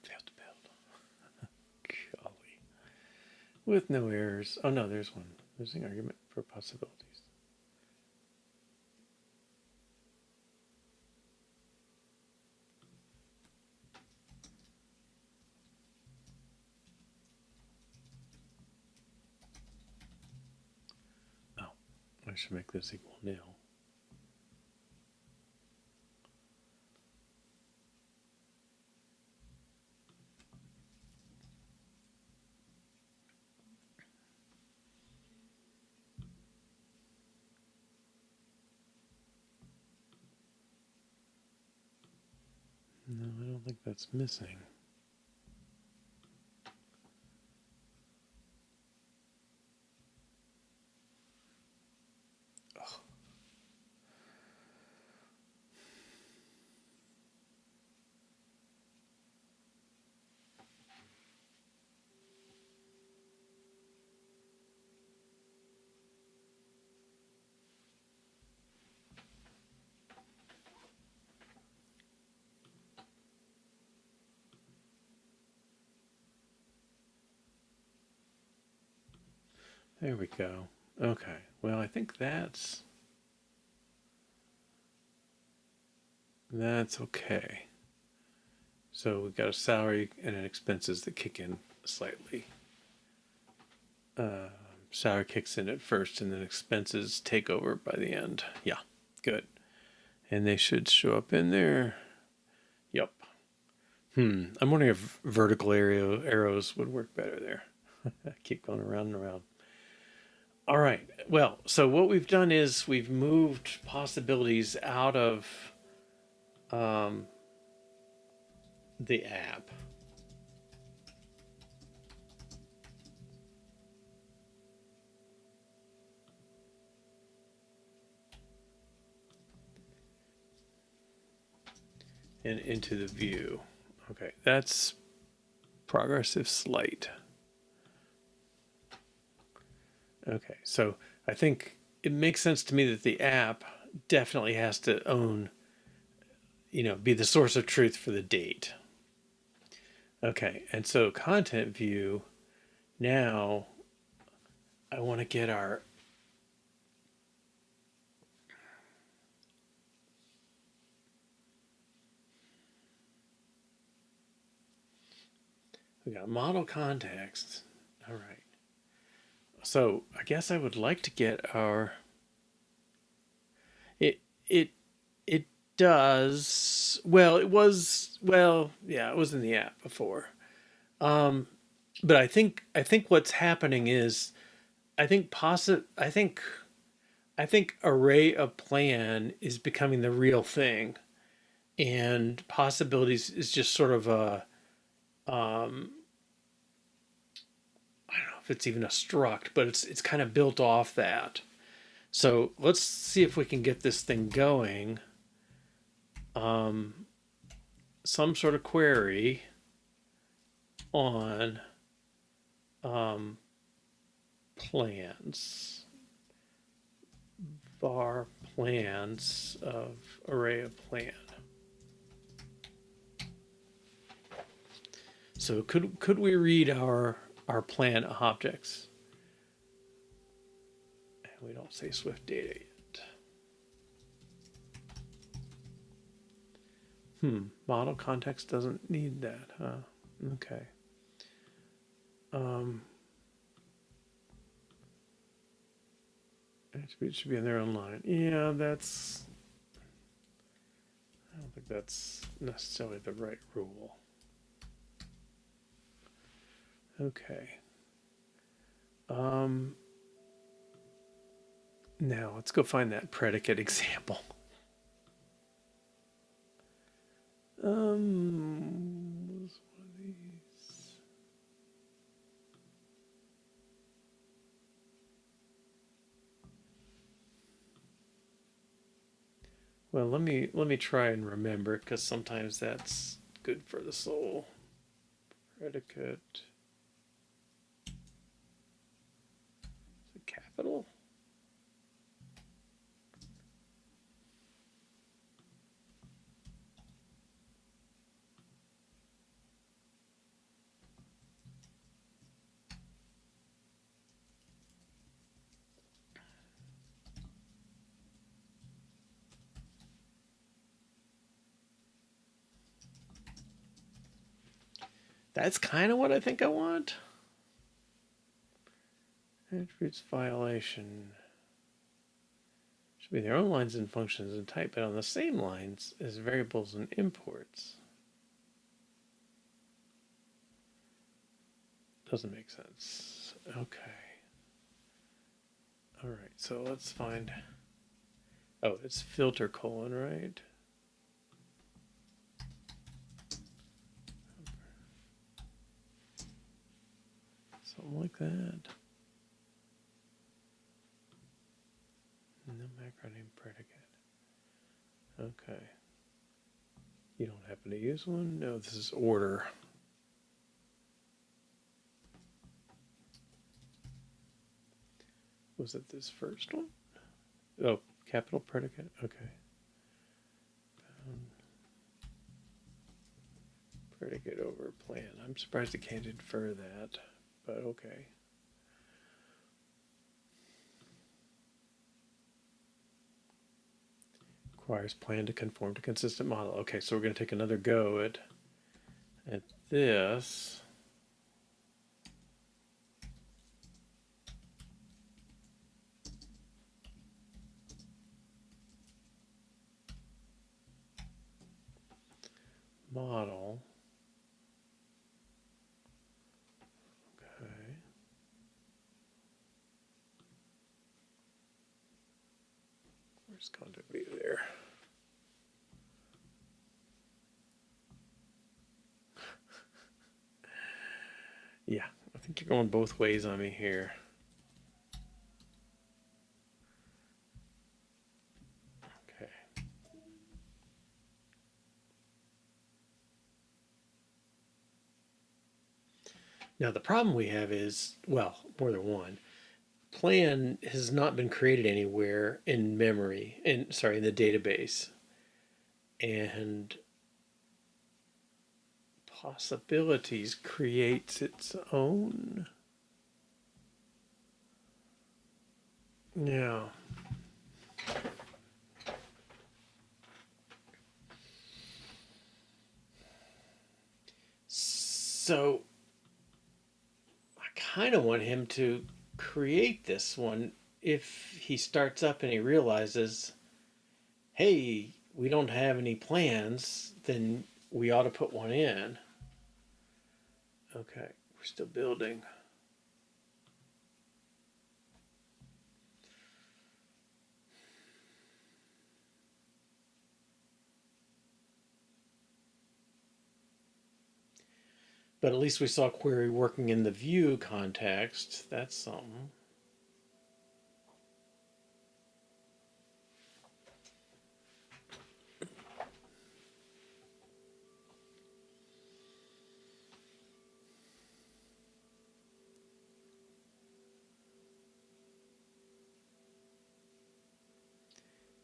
S1: Failed to build. Golly. With no errors. Oh no, there's one. There's an argument for possibilities. Oh, I should make this equal nil. No, I don't think that's missing. There we go. Okay. Well, I think that's okay. So we've got a salary and an expenses that kick in slightly. Uh, Salary kicks in at first, and then expenses take over by the end. Yeah, good. And they should show up in there. Yep. I'm wondering if vertical arrows would work better there. I keep going around and around. All right. Well, so what we've done is we've moved possibilities out of um, the app. And into the view. Okay, that's progressive slight. Okay, so I think it makes sense to me that the app definitely has to own, be the source of truth for the date. Okay, and so content view, now I want to get we got model context. All right. So I guess I would like to get it it it does well. Yeah, it was in the app before. Um, but I think what's happening is I think array of plan is becoming the real thing, and possibilities is just sort of a I don't know if it's even a struct, but it's kind of built off that. So let's see if we can get this thing going. Some sort of query on plans, var plans of array of plan. So could we read our plan objects? And we don't say Swift data yet. Model context doesn't need that, huh? Okay. It should be in their own line. Yeah, that's. I don't think that's necessarily the right rule. Okay. Now let's go find that predicate example. Was one of these? Well, let me try and remember, because sometimes that's good for the soul. Predicate. Is it capital? That's kind of what I think I want. Attributes violation should be their own lines and functions and type, but on the same lines as variables and imports. Doesn't make sense. Okay. All right, so let's find. Oh, it's filter colon, right? Something like that. No macro name predicate. Okay. You don't happen to use one? No, this is order. Was it this first one? Oh, capital predicate? Okay. Predicate over plan. I'm surprised it can't infer that, but okay. requires plan to conform to consistent model. Okay, so we're going to take another go at this. Model. Okay. Where's content view there? Yeah, I think you're going both ways on me here. Okay. Now the problem we have is, well, more than one. Plan has not been created anywhere in memory, in the database. And possibilities creates its own. Yeah. So I kind of want him to create this one if he starts up and he realizes, hey, we don't have any plans, then we ought to put one in. Okay, we're still building. But at least we saw query working in the view context. That's something.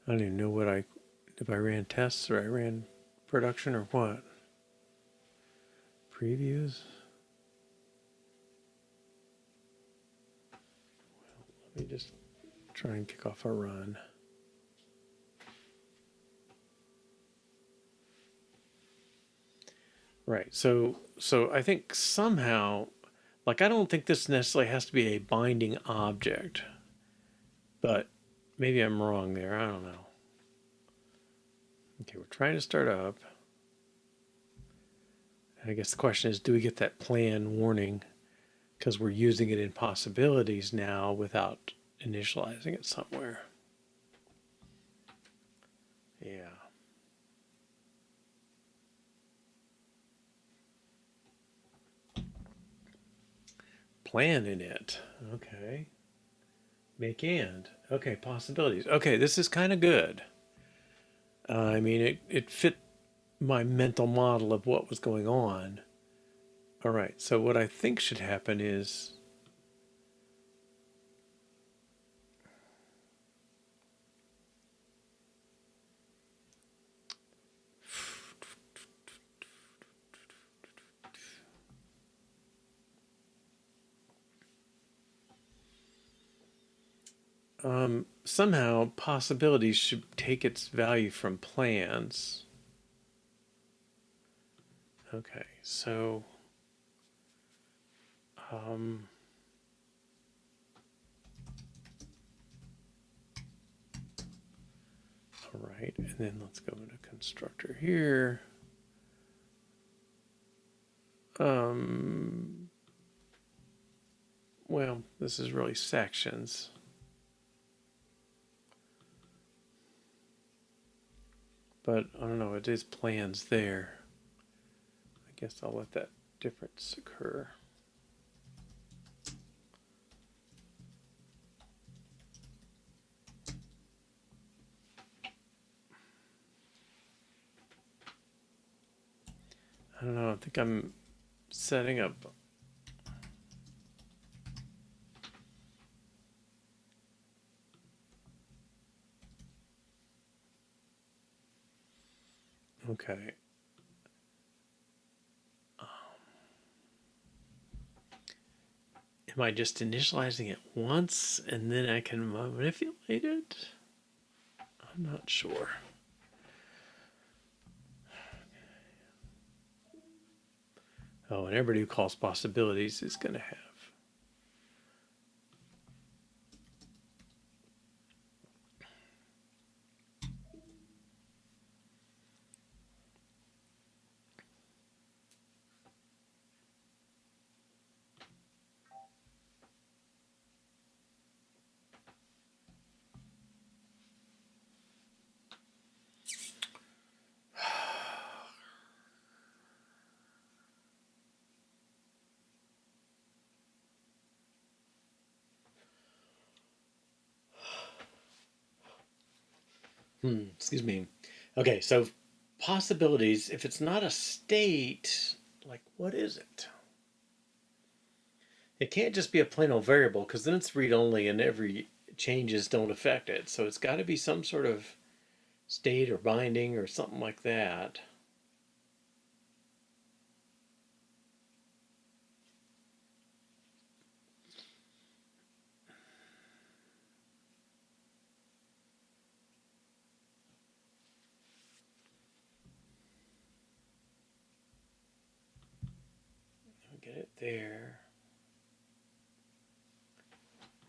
S1: I don't even know if I ran tests or I ran production or what. Previews. Let me just try and kick off a run. Right. So I think somehow, like, I don't think this necessarily has to be a binding object, but maybe I'm wrong there. I don't know. Okay, we're trying to start up. I guess the question is, do we get that plan warning because we're using it in possibilities now without initializing it somewhere? Yeah. Plan in it. Okay. Make and. Okay, possibilities. Okay, this is kind of good. I mean, it fit my mental model of what was going on. All right, so what I think should happen is somehow possibilities should take its value from plans. Okay, so all right, and then let's go into constructor here. Well, this is really sections. But I don't know, it is plans there. I guess I'll let that difference occur. I don't know, I think I'm setting up. Okay. Am I just initializing it once and then I can manipulate it? I'm not sure. Oh, and everybody who calls possibilities is going to have. Excuse me. Okay, so possibilities, if it's not a state, like what is it? It can't just be a plain old variable because then it's read only and every changes don't affect it. So it's got to be some sort of state or binding or something like that. Get it there.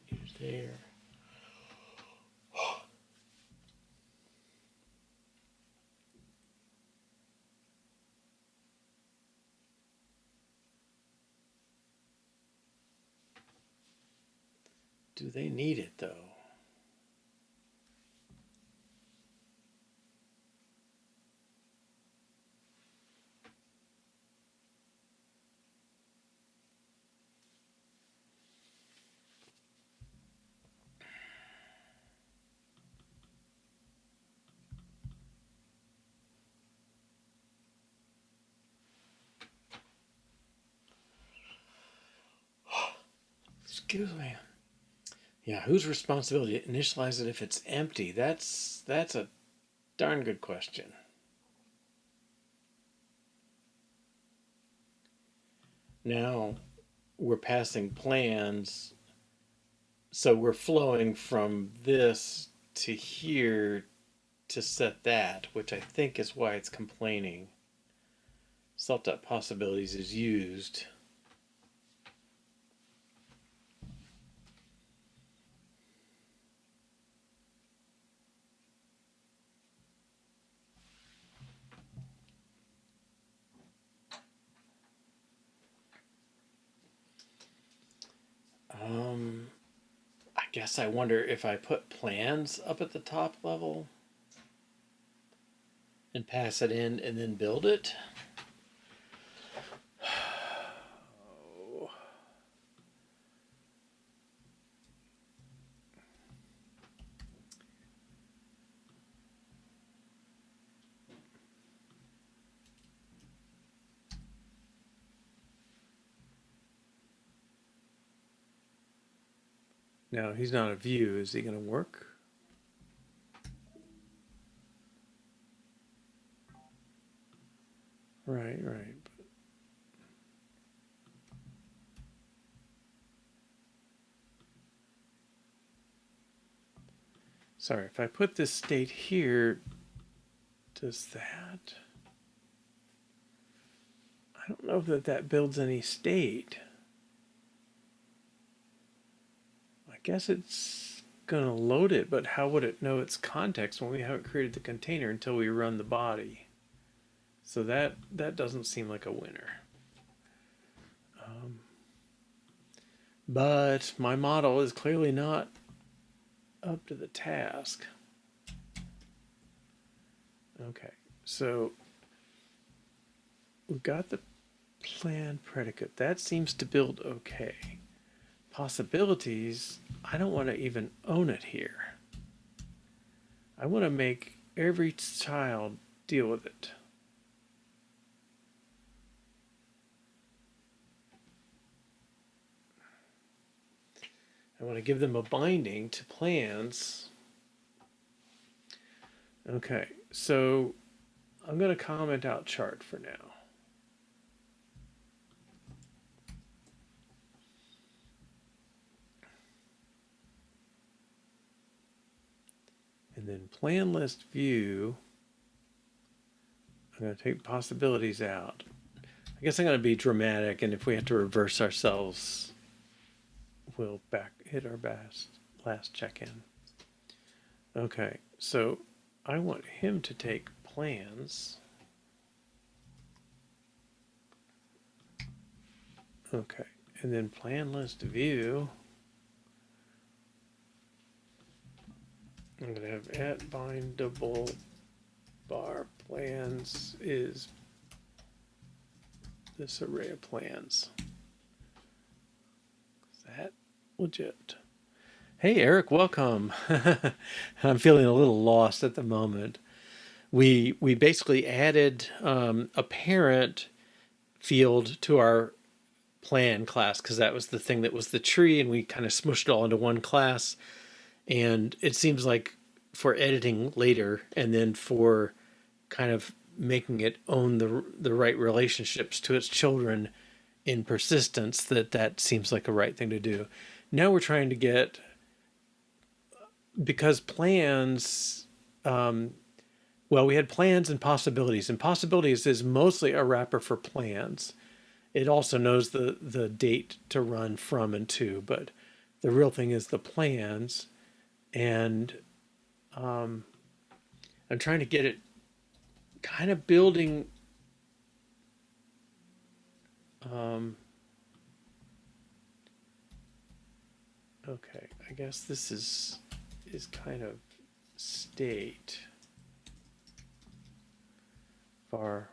S1: Here's there. Do they need it though? Excuse me. Yeah, whose responsibility to initialize it if it's empty? That's a darn good question. Now we're passing plans, so we're flowing from this to here to set that, which I think is why it's complaining. Self.possibilities is used. I guess I wonder if I put plans up at the top level and pass it in and then build it. Now he's not a view. Is he going to work? Right, right. Sorry, if I put this state here, does that? I don't know that that builds any state. I guess it's going to load it, but how would it know its context when we haven't created the container until we run the body? So that doesn't seem like a winner. But my model is clearly not up to the task. Okay, so we've got the plan predicate. That seems to build okay. Possibilities, I don't want to even own it here. I want to make every child deal with it. I want to give them a binding to plans. Okay, so I'm going to comment out chart for now. And then plan list view, I'm going to take possibilities out. I guess I'm going to be dramatic, and if we have to reverse ourselves, we'll hit our last check-in. Okay, so I want him to take plans. Okay, and then plan list view. I'm going to have at bindable bar plans is this array of plans. Is that legit? Hey, Eric, welcome. I'm feeling a little lost at the moment. We basically added a parent field to our plan class because that was the thing that was the tree, and we kind of smushed it all into one class. And it seems like for editing later and then for kind of making it own the right relationships to its children in persistence, that seems like a right thing to do. Now we're trying to get, because plans, well, we had plans and possibilities is mostly a wrapper for plans. It also knows the date to run from and to, but the real thing is the plans. And I'm trying to get it kind of building. Okay, I guess this is kind of state var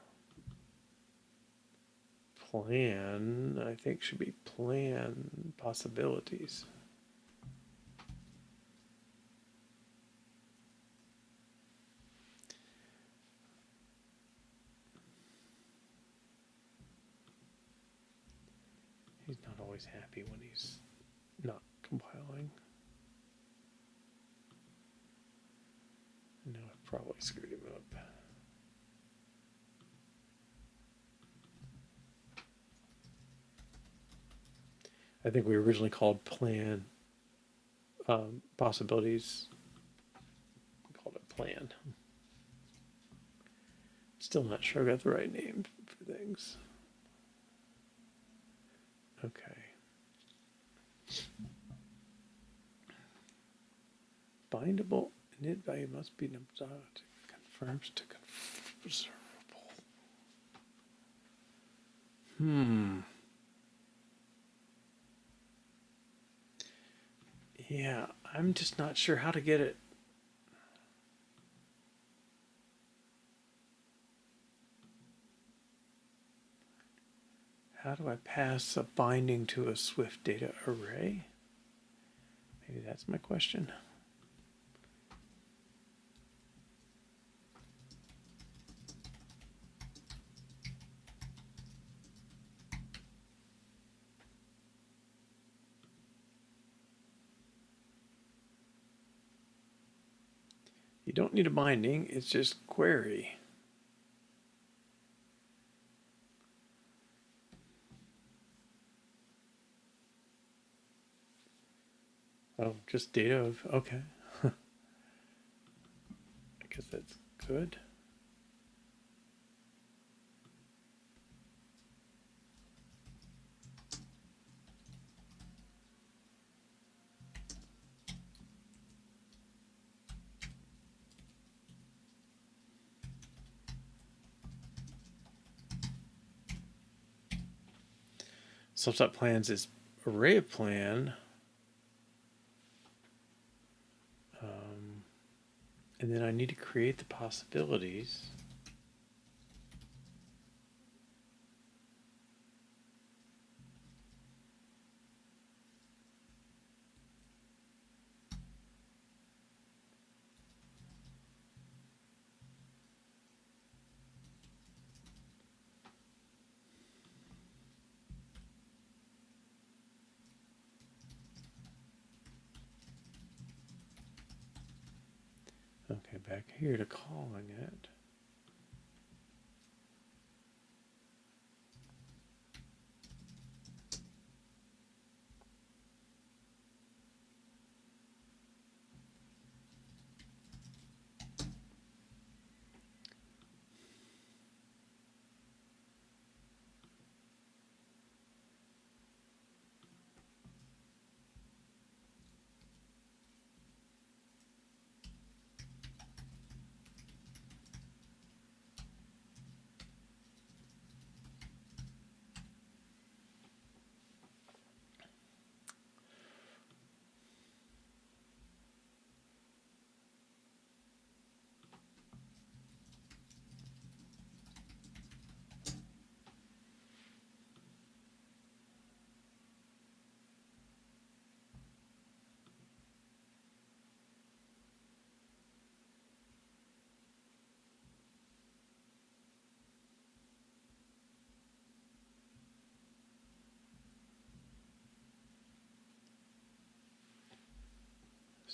S1: plan. I think should be plan possibilities. He's not always happy when he's not compiling. No, I probably screwed him up. I think we originally called plan possibilities. We called it plan. Still not sure I got the right name for things. Okay. Bindable init value must be confirms to observable. Yeah, I'm just not sure how to get it. How do I pass a binding to a Swift data array? Maybe that's my question. You don't need a binding, it's just query. Oh, just data of, okay. I guess that's good. Subset plans is array of plan. And then I need to create the possibilities. Okay, back here to calling it.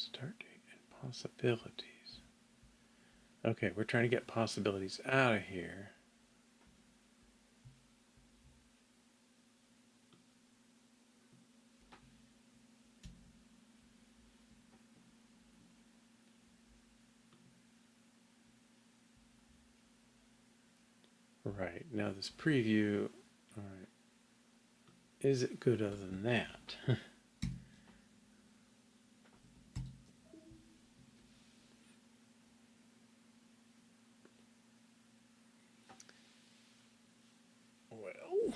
S1: Start date and possibilities. Okay, we're trying to get possibilities out of here. Right, now this preview, all right, is it good other than that? Well,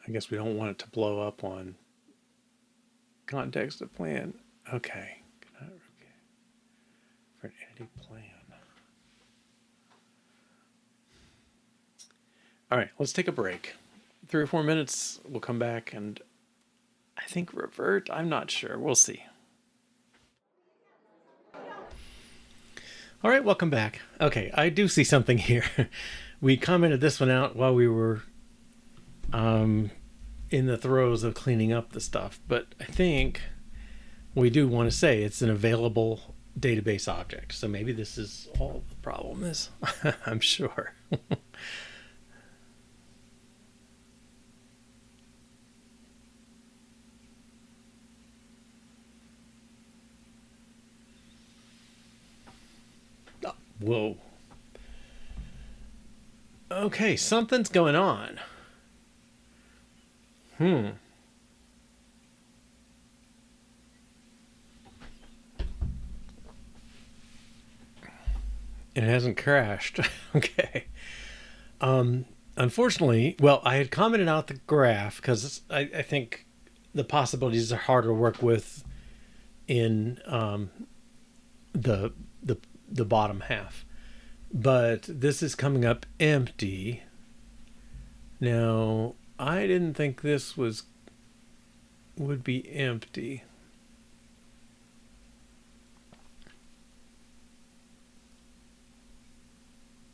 S1: I guess we don't want it to blow up on context of plan. Okay, for an entity plan. All right, let's take a break. 3 or 4 minutes, we'll come back and I think revert. I'm not sure. We'll see. All right, welcome back. Okay, I do see something here. We commented this one out while we were in the throes of cleaning up the stuff, but I think we do want to say it's an available database object. So maybe this is all the problem is. I'm sure. Whoa. Okay, something's going on. It hasn't crashed. Okay. Unfortunately, well, I had commented out the graph because I think the possibilities are harder to work with in the the bottom half. But this is coming up empty. Now, I didn't think this would be empty.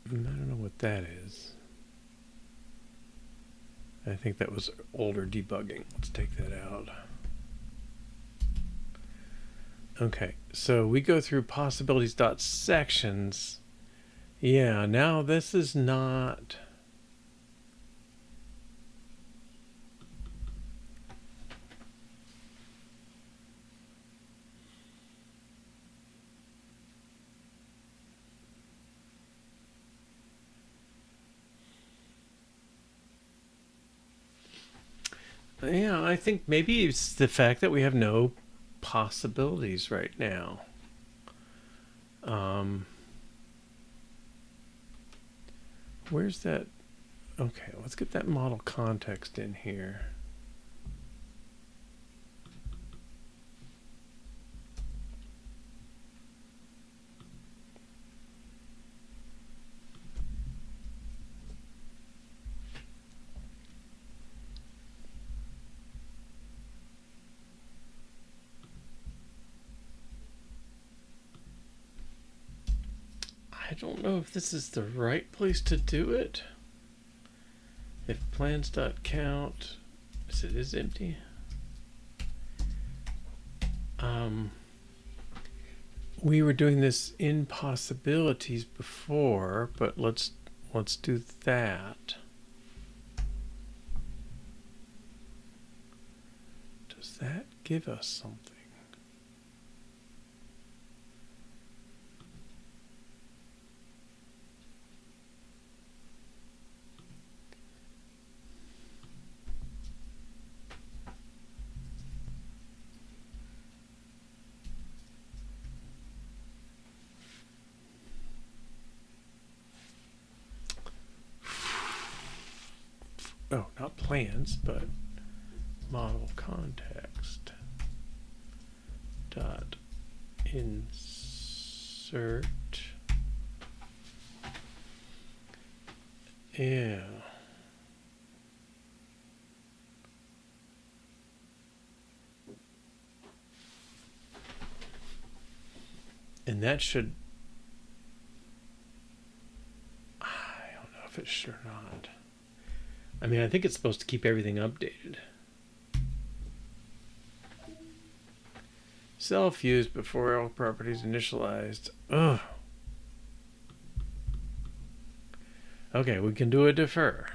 S1: I don't know what that is. I think that was older debugging. Let's take that out. Okay, so we go through possibilities.sections. Yeah, now this is not... Yeah, I think maybe it's the fact that we have no possibilities right now. Where's that? Okay, let's get that model context in here. I don't know if this is the right place to do it. If plans.count, it is empty. We were doing this in possibilities before, but let's do that. Does that give us something? Oh, not plans, but model context dot insert. Yeah. And that should, I don't know if it should or not. I mean, I think it's supposed to keep everything updated. Self-use before all properties initialized. Ugh. Okay, we can do a defer.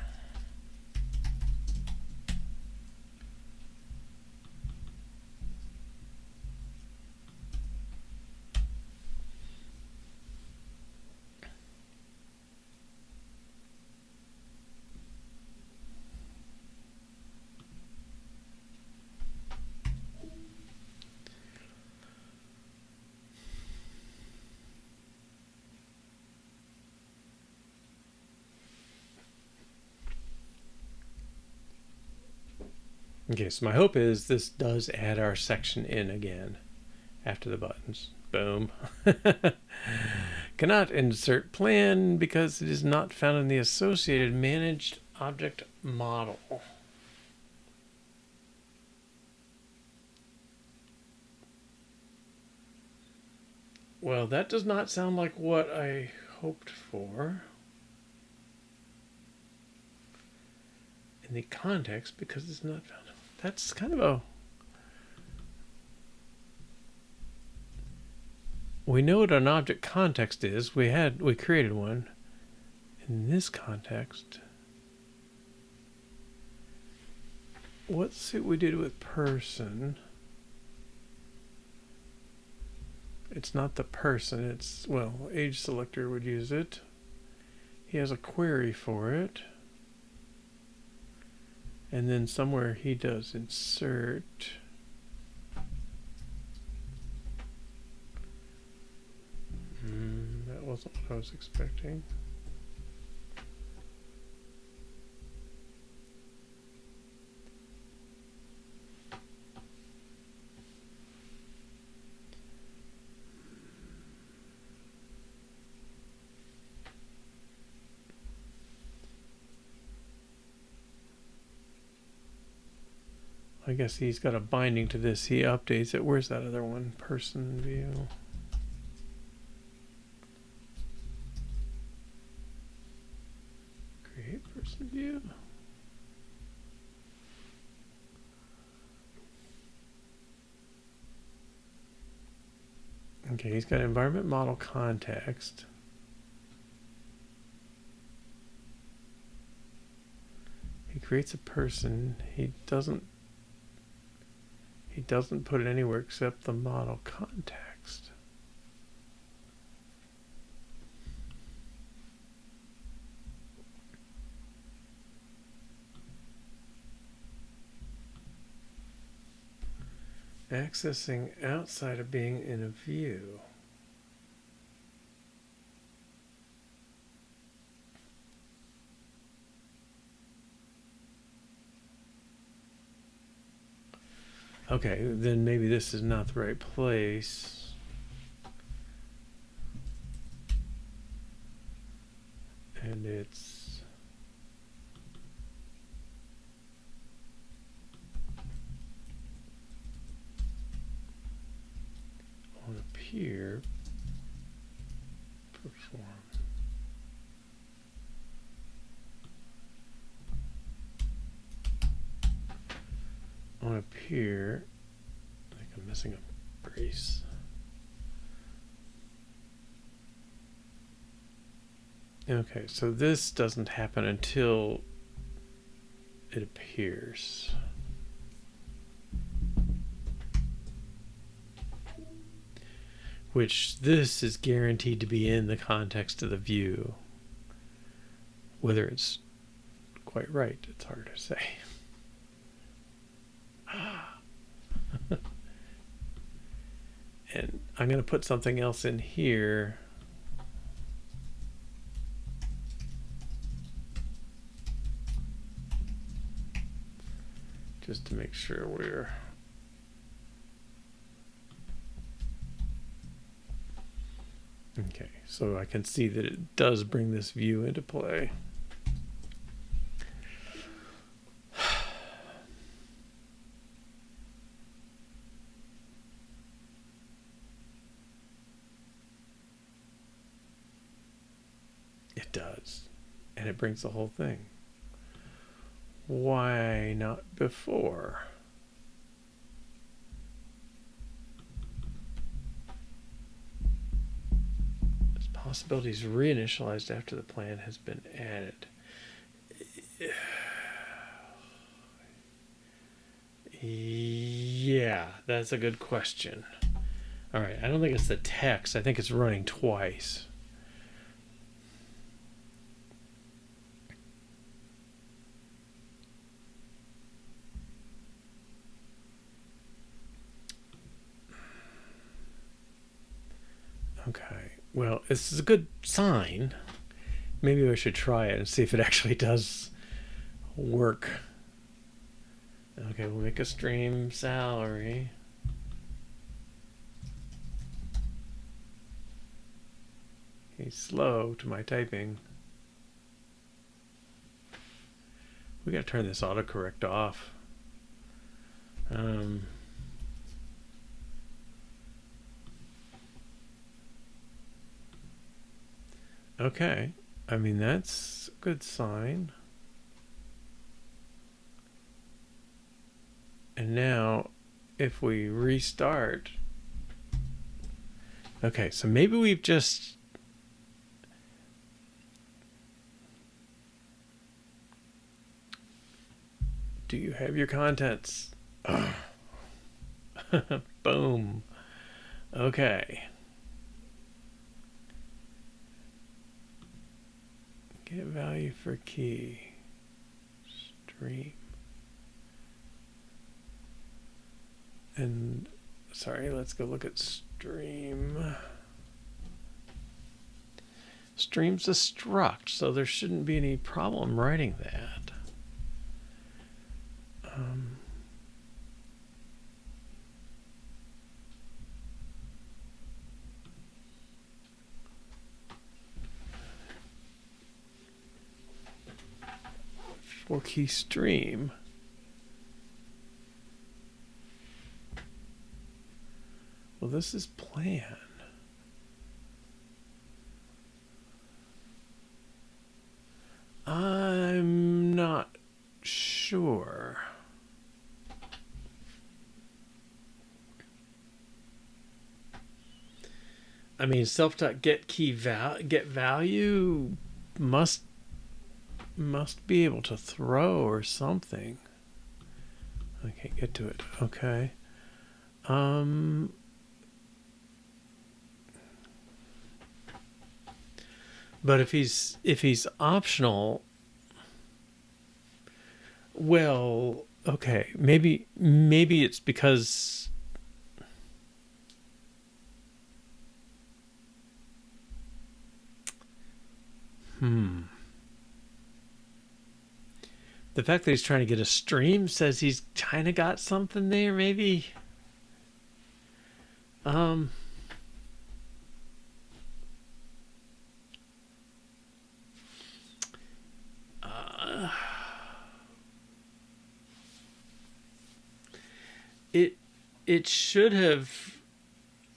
S1: Okay, so my hope is this does add our section in again after the buttons. Boom. Cannot insert plan because it is not found in the associated managed object model. Well, that does not sound like what I hoped for in the context because it's not found. That's kind of a... We know what an object context is. We created one. In this context, let's see what we did with person. It's not the person. It's, well, age selector would use it. He has a query for it. And then somewhere he does insert. That wasn't what I was expecting. I guess he's got a binding to this. He updates it. Where's that other one? Person view. Create person view. Okay, he's got environment model context. He creates a person. He doesn't put it anywhere except the model context. Accessing outside of being in a view. Okay, then maybe this is not the right place. And it's on appear perform. On appear, I think I'm missing a brace. Okay, so this doesn't happen until it appears. Which this is guaranteed to be in the context of the view. Whether it's quite right, it's hard to say. And I'm going to put something else in here. Just to make sure we're... Okay, so I can see that it does bring this view into play. It does. And it brings the whole thing. Why not before? This possibility is reinitialized after the plan has been added. Yeah, that's a good question. All right, I don't think it's the text. I think it's running twice. Okay, well, this is a good sign. Maybe we should try it and see if it actually does work. Okay, we'll make a stream salary. He's slow to my typing. We gotta turn this autocorrect off. Okay, I mean, that's a good sign. And now, if we restart, okay, so maybe we've just, do you have your contents? Boom. Okay. Get value for key. Stream. And sorry, let's go look at stream. Stream's a struct, so there shouldn't be any problem writing that. For key stream. Well, this is plan. I'm not sure. I mean, self.get get value must be able to throw or something. I can't get to it. Okay. But if he's optional, well, okay, maybe it's because the fact that he's trying to get a stream says he's kind of got something there, maybe. It should have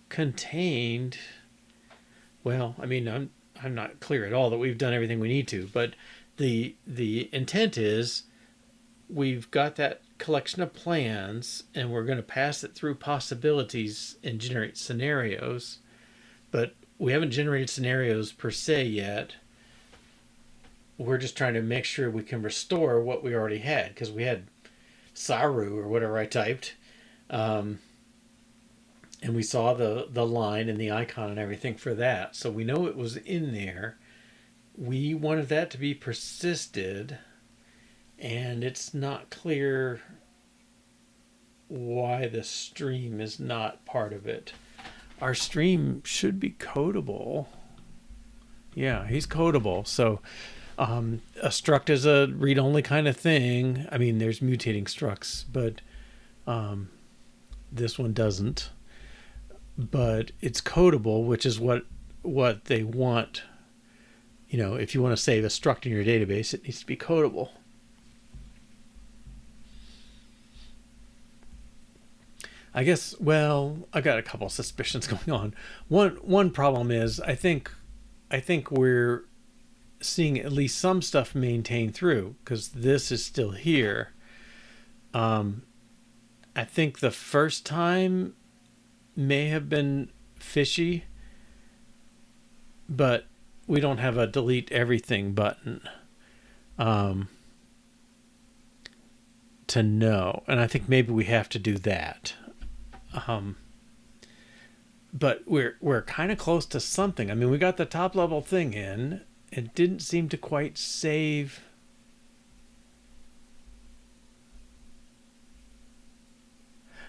S1: contained. Well, I mean, I'm not clear at all that we've done everything we need to, but the intent is we've got that collection of plans and we're going to pass it through possibilities and generate scenarios, but we haven't generated scenarios per se yet. We're just trying to make sure we can restore what we already had, because we had Saru or whatever I typed, and we saw the line and the icon and everything for that, so we know it was in there. We wanted that to be persisted, and it's not clear why the stream is not part of it. Our stream should be codable. Yeah, he's codable. So a struct is a read-only kind of thing. I mean, there's mutating structs, but this one doesn't. But it's codable, which is what they want. You know, if you want to save a struct in your database, it needs to be codable. I guess, well, I got a couple suspicions going on. One problem is I think we're seeing at least some stuff maintained through, because this is still here. I think the first time may have been fishy, but we don't have a delete everything button to know. And I think maybe we have to do that. But we're kind of close to something. I mean, we got the top level thing in. It didn't seem to quite save.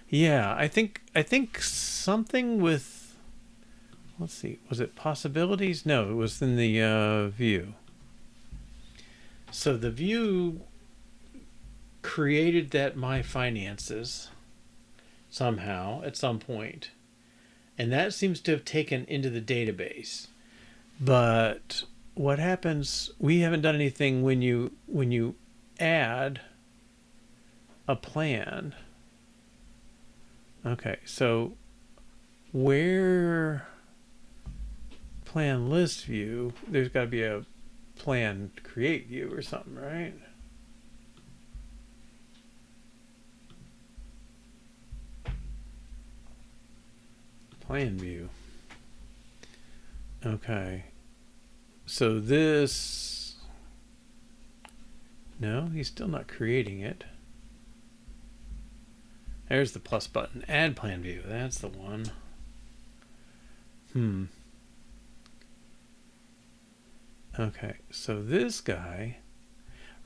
S1: Yeah, I think something with, let's see, was it possibilities? No, it was in the view. So the view created that my finances somehow at some point, and that seems to have taken into the database. But what happens, we haven't done anything when you add a plan. Okay, so where plan list view, there's got to be a plan create view or something, right? Plan view. Okay. So this, no, he's still not creating it. There's the plus button. Add plan view. That's the one. Okay, so this guy,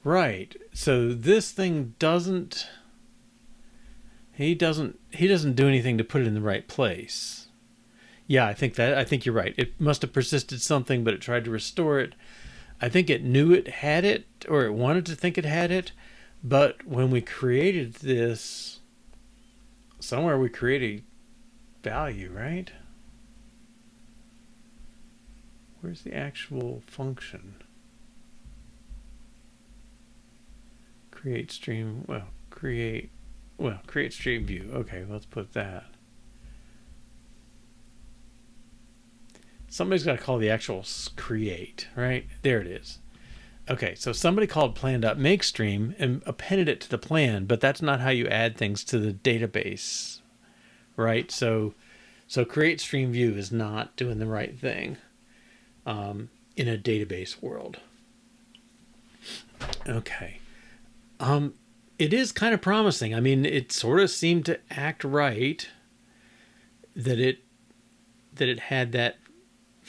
S1: right? So this thing doesn't. He doesn't do anything to put it in the right place. Yeah, I think you're right. It must have persisted something, but it tried to restore it. I think it knew it had it, or it wanted to think it had it, but when we created this, somewhere we create a value, right? Where's the actual function? Create stream, create stream view. Okay, let's put that. Somebody's got to call the actual create, right? There it is. Okay, so somebody called plan.makeStream and appended it to the plan, but that's not how you add things to the database, right? So create stream view is not doing the right thing in a database world. Okay. It is kind of promising. I mean, it sort of seemed to act right that it had that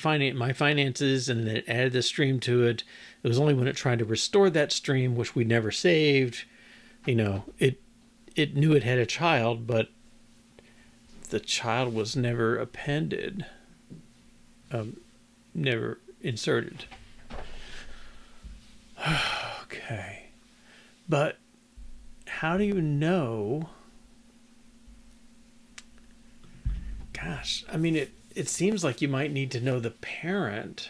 S1: my finances, and then it added the stream to it. It was only when it tried to restore that stream, which we never saved, it knew it had a child, but the child was never appended, never inserted. Okay. But how do you know? Gosh, I mean, it seems like you might need to know the parent.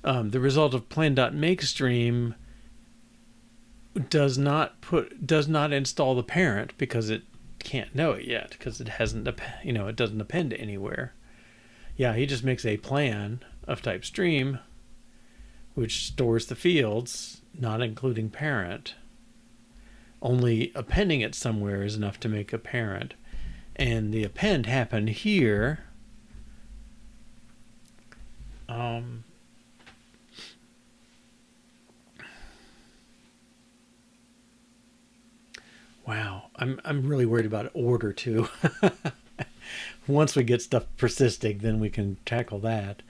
S1: The result of plan.makeStream does not install the parent because it can't know it yet, because it hasn't, it doesn't append to anywhere. Yeah, he just makes a plan of type stream, which stores the fields, not including parent. Only appending it somewhere is enough to make a parent. And the append happened here. Wow, I'm really worried about order too. Once we get stuff persisting, then we can tackle that.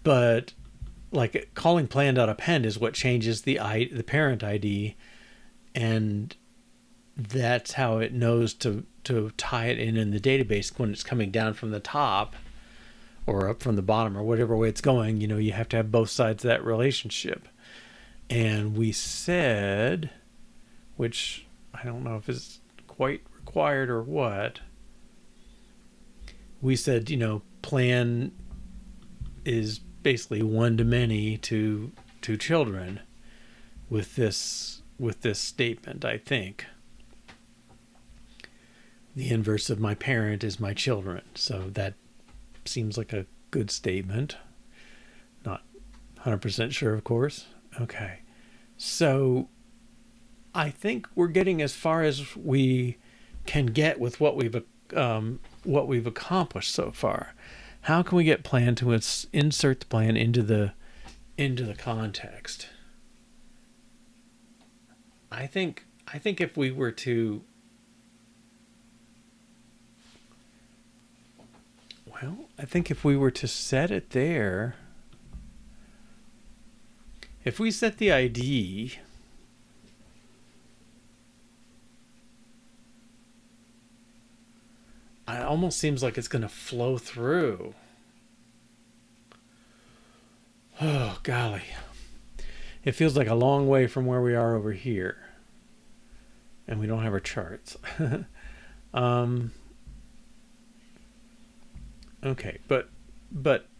S1: But like calling plan.append is what changes the parent ID, and that's how it knows to tie it in the database when it's coming down from the top or up from the bottom or whatever way it's going. You have to have both sides of that relationship. And we said, which I don't know if it's quite required or what, we said, plan is basically one to many to children with this with this statement, I think. The inverse of my parent is my children. So that seems like a good statement. Not 100% sure, of course. Okay. So I think we're getting as far as we can get with what we've accomplished so far. How can we get plan to insert the plan into the context? I think if we were to, I think if we were to set it there, if we set the ID, it almost seems like it's going to flow through. Oh, golly. It feels like a long way from where we are over here. And we don't have our charts. Okay, but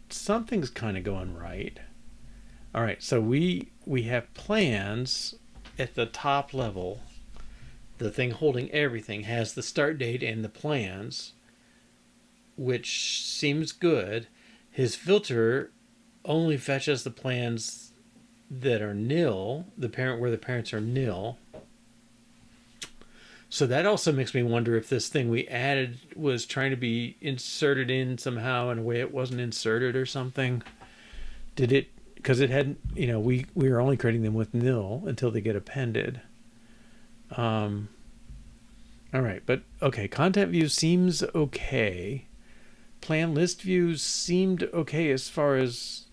S1: something's kind of going right. All right, so we have plans at the top level. The thing holding everything has the start date and the plans, which seems good. His filter only fetches the plans that are nil, where the parents are nil. So that also makes me wonder if this thing we added was trying to be inserted in somehow in a way it wasn't inserted or something. Did it? Because it hadn't, we were only creating them with nil until they get appended. All right, but okay, content view seems okay. Plan list views seemed okay as far as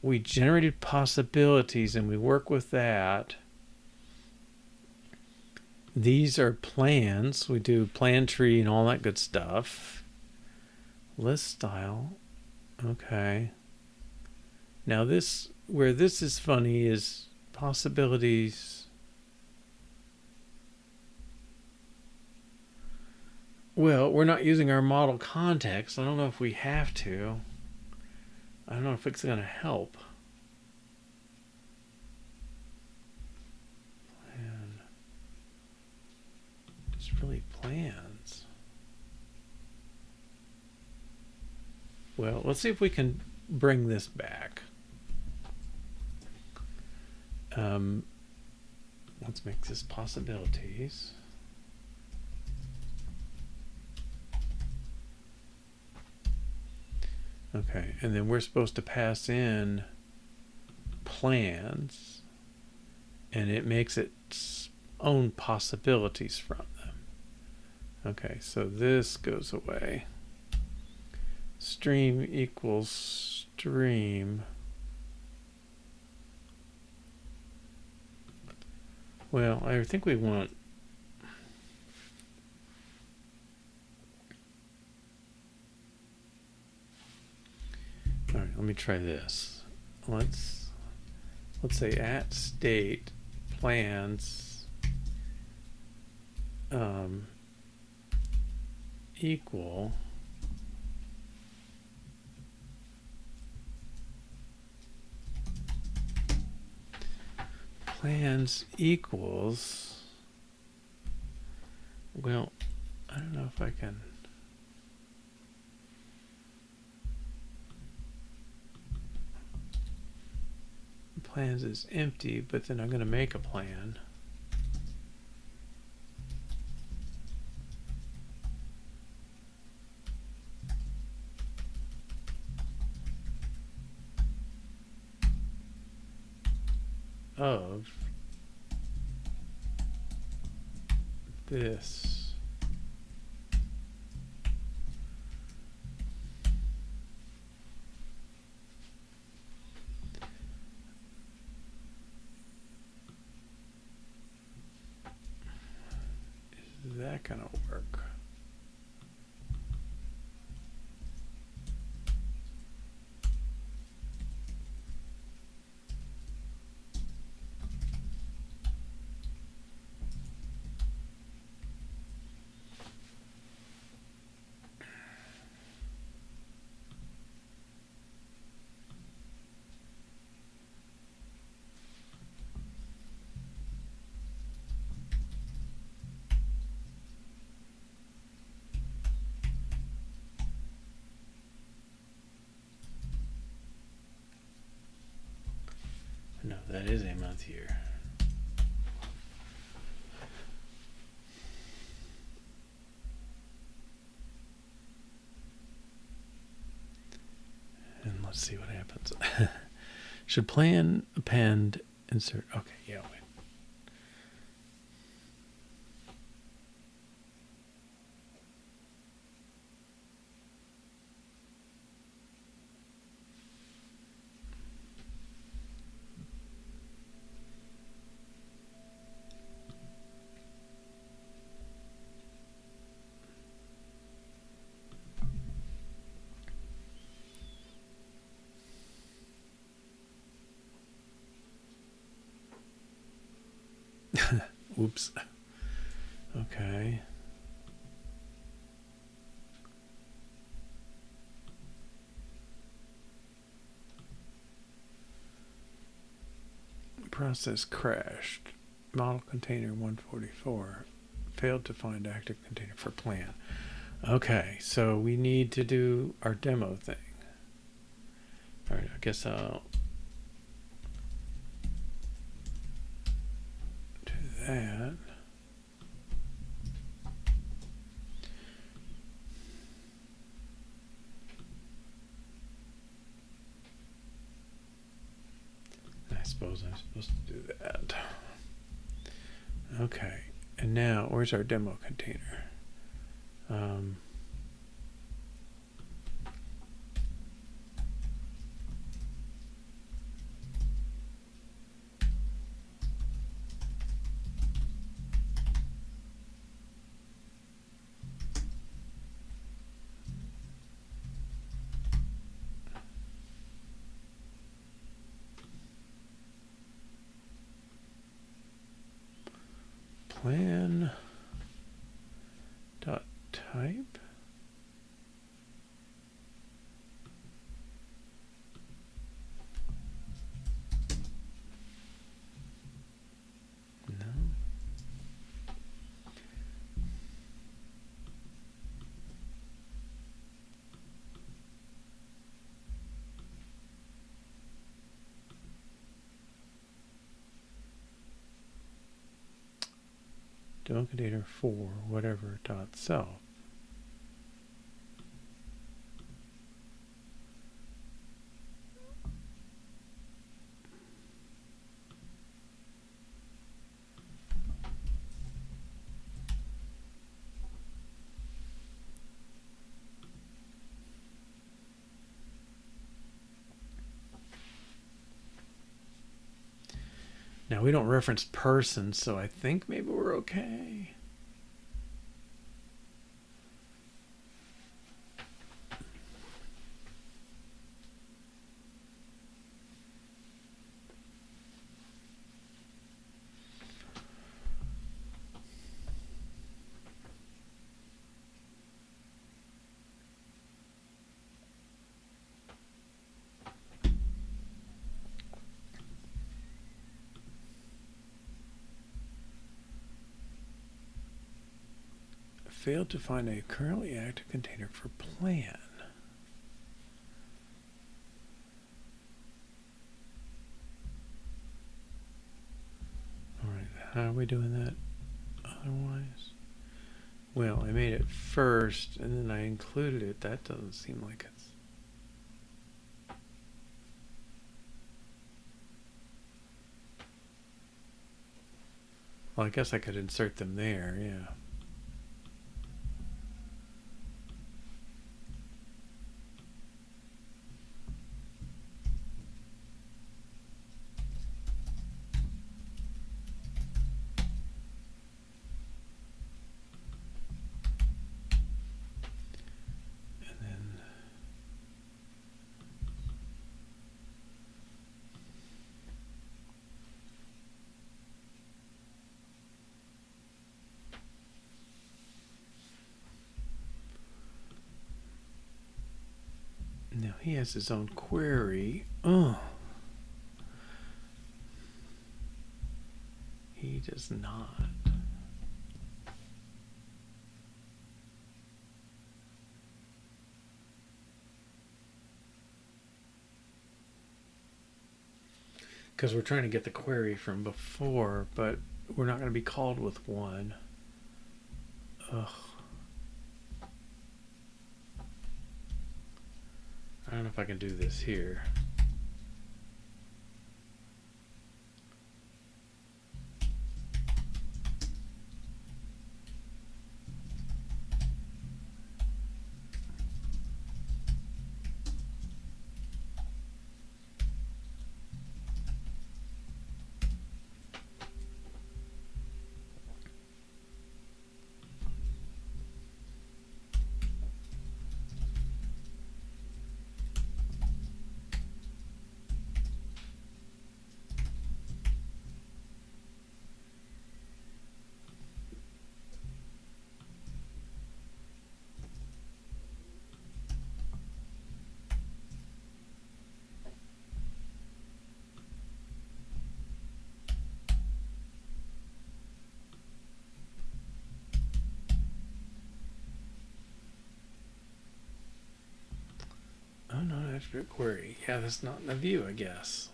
S1: we generated possibilities and we work with that. These are plans. We do plan tree and all that good stuff. List style. Okay. Now where this is funny is possibilities. Well, we're not using our model context. I don't know if we have to. I don't know if it's going to help. Plan. It's really plans. Well, let's see if we can bring this back. Let's make this possibilities. Okay, and then we're supposed to pass in plans, and it makes its own possibilities from them. Okay, so this goes away. Stream equals stream. Well, I think we want all right, let me try this. Let's say at state plans equal plans equals, well, I don't know if I can. Plans is empty, but then I'm going to make a plan. Of this. Is that gonna work? That is a month here. And let's see what happens. Should plan, append, insert. Okay, yeah, wait. Oops. Okay. Process crashed. Model container 144. Failed to find active container for plan. Okay, so we need to do our demo thing. All right, I guess I'll do that. I suppose I'm supposed to do that. Okay, and now where's our demo container? Plan dot type. No. Demo container for whatever dot self. Now we don't reference persons, so I think maybe we're okay. Failed to find a currently active container for plan. Alright, how are we doing that otherwise? Well, I made it first and then I included it. That doesn't seem like it's... Well, I guess I could insert them there, yeah. Now he has his own query. Oh. He does not. because we're trying to get the query from before, but we're not going to be called with one. Ugh. I don't know if I can do this here. Oh no, that's a query. Yeah, that's not in the view, I guess.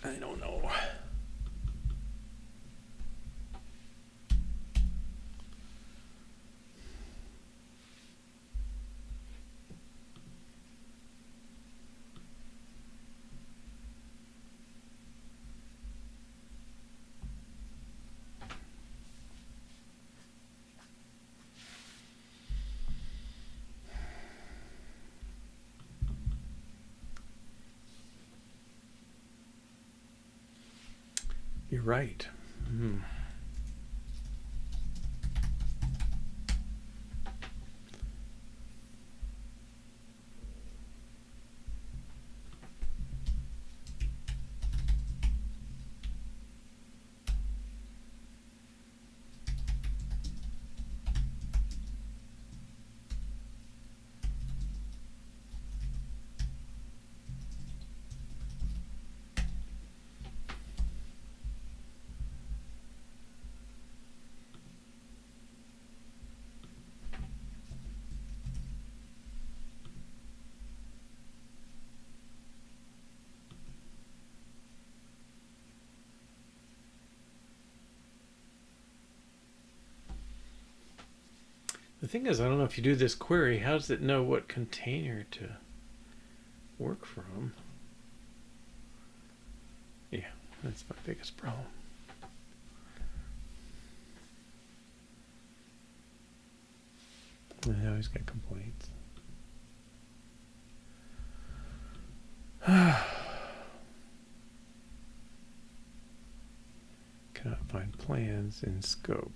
S1: I don't know. You're right. The thing is, I don't know if you do this query, how does it know what container to work from? Yeah, that's my biggest problem. I always got complaints. Cannot find plans in scope.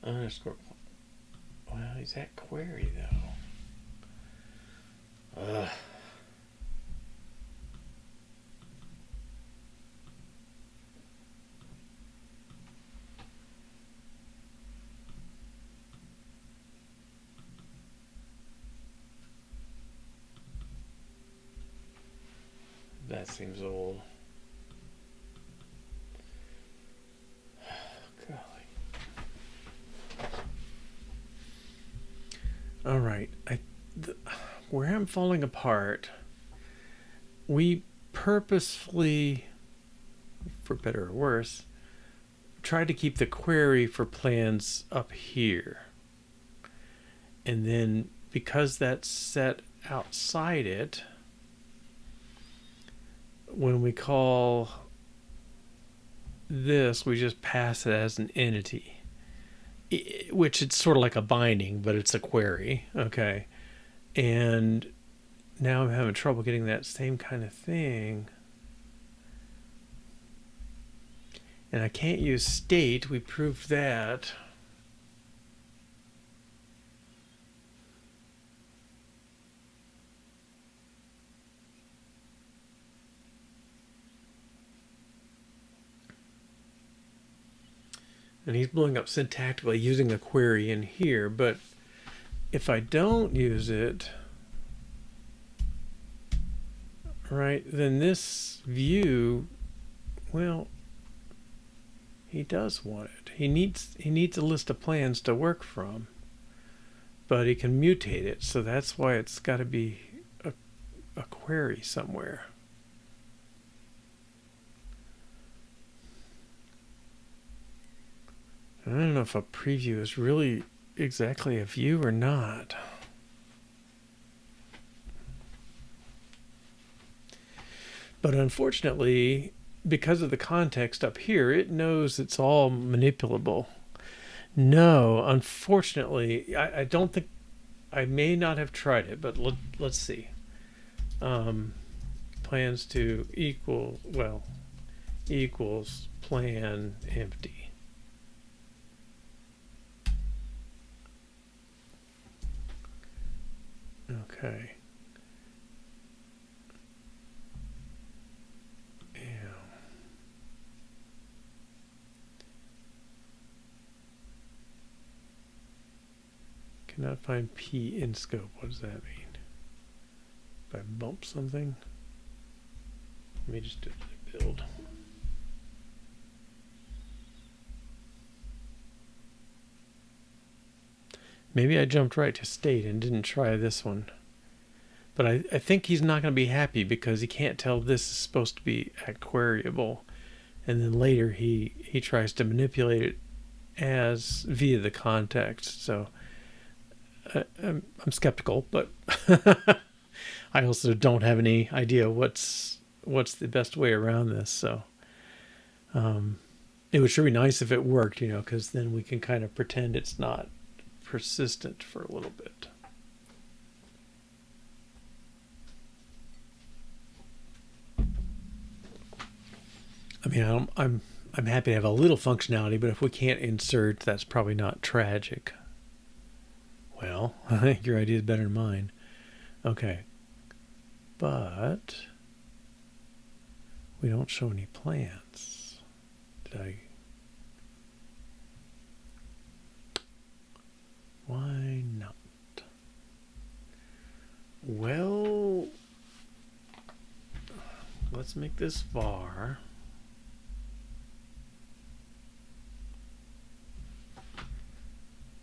S1: Underscore. Well, he's at query though. Ugh. That seems old. All right, where I'm falling apart, we purposefully, for better or worse, tried to keep the query for plans up here. And then because that's set outside it, when we call this, we just pass it as an entity, which it's sort of like a binding, but it's a query. Okay. And now I'm having trouble getting that same kind of thing. And I can't use state. We proved that. And he's blowing up syntactically using a query in here. But if I don't use it, right, then this view, well, he does want it. He needs a list of plans to work from, but he can mutate it. So that's why it's got to be a query somewhere. I don't know if a preview is really exactly a view or not. But unfortunately, because of the context up here, it knows it's all manipulable. No, unfortunately, I don't think, I may not have tried it, but let's see. Plans to equal, well, equals plan empty. Okay. Cannot find P in scope. What does that mean? If I bump something? Let me just do the build. Maybe I jumped right to state and didn't try this one. But I think he's not going to be happy because he can't tell this is supposed to be at queryable. And then later he tries to manipulate it as via the context. So I'm skeptical, but I also don't have any idea what's the best way around this. So it would sure be nice if it worked, you know, because then we can kind of pretend it's not persistent for a little bit. I mean, I'm happy to have a little functionality, but if we can't insert, that's probably not tragic. Well, I think your idea is better than mine. Okay. But we don't show any plans. Did I? Why not? Well, let's make this var.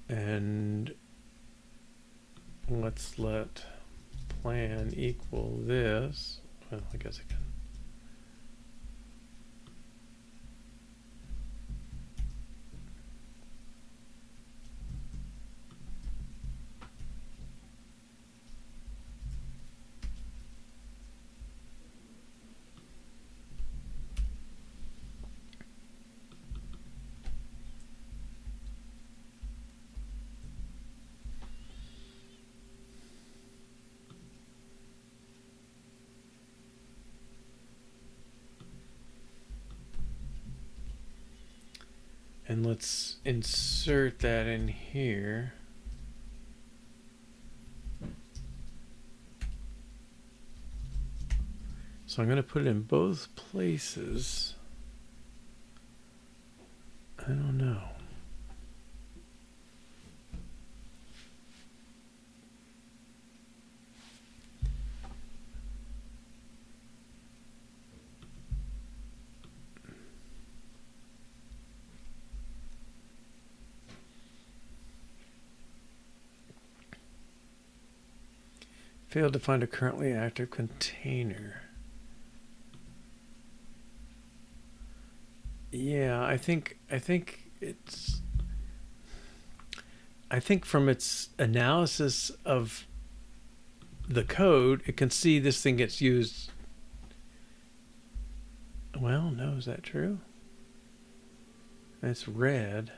S1: And let's let plan equal this. Well, I guess I can. And let's insert that in here. So I'm going to put it in both places. I don't know. Failed to find a currently active container. Yeah, I think from its analysis of the code, it can see this thing gets used. Well, no, is that true? It's red.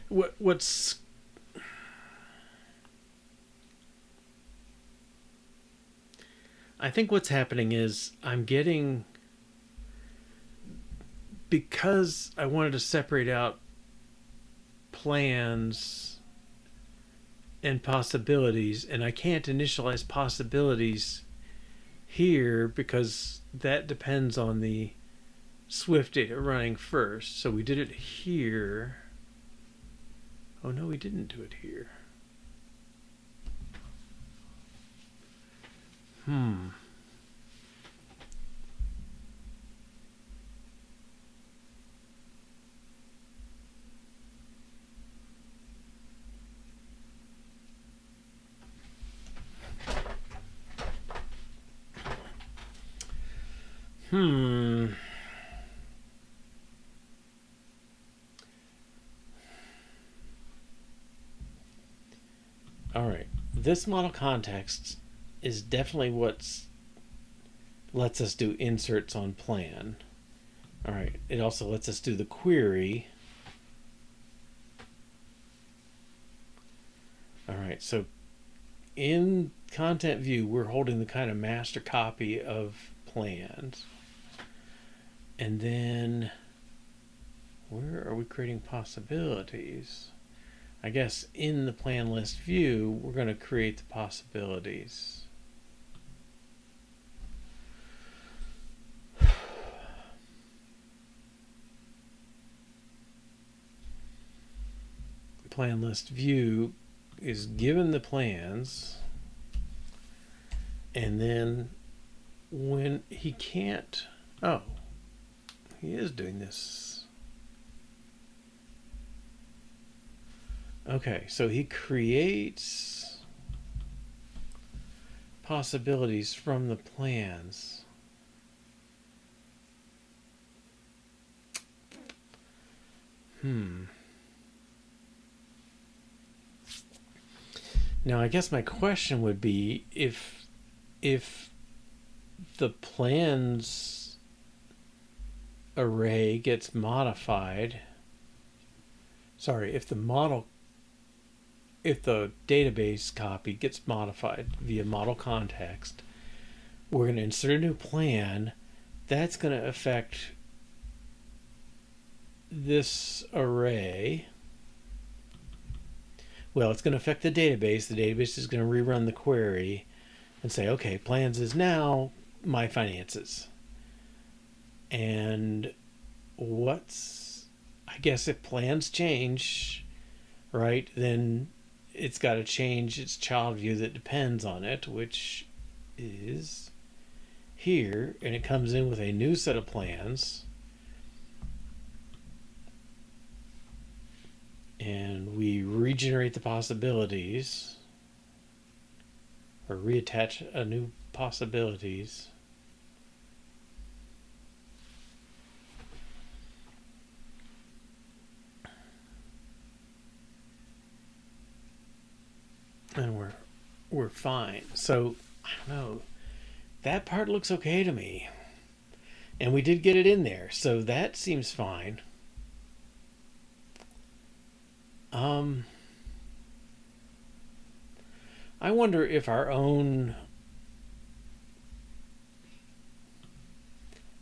S1: What's I think what's happening is I'm getting, because I wanted to separate out plans and possibilities, and I can't initialize possibilities here because that depends on the Swift data running first. So we did it here. Oh no, we didn't do it here. Hmm. Hmm. All right. This model context is definitely what's lets us do inserts on plan. All right. It also lets us do the query. All right. So in content view, we're holding the kind of master copy of plans. And then where are we creating possibilities? I guess in the plan list view, we're going to create the possibilities. Plan list view is given the plans, and then when he can't, oh, he is doing this. Okay, so he creates possibilities from the plans. Now I guess my question would be if the plans array gets modified, sorry, if the database copy gets modified via model context, we're going to insert a new plan. That's going to affect this array. Well, it's going to affect the database. The database is going to rerun the query and say, okay, plans is now my finances. And I guess if plans change, right, then it's got to change its child view that depends on it, which is here, and it comes in with a new set of plans. And we regenerate the possibilities, or reattach a new possibilities. And we're fine. So I don't know. That part looks okay to me. And we did get it in there, so that seems fine. I wonder if our own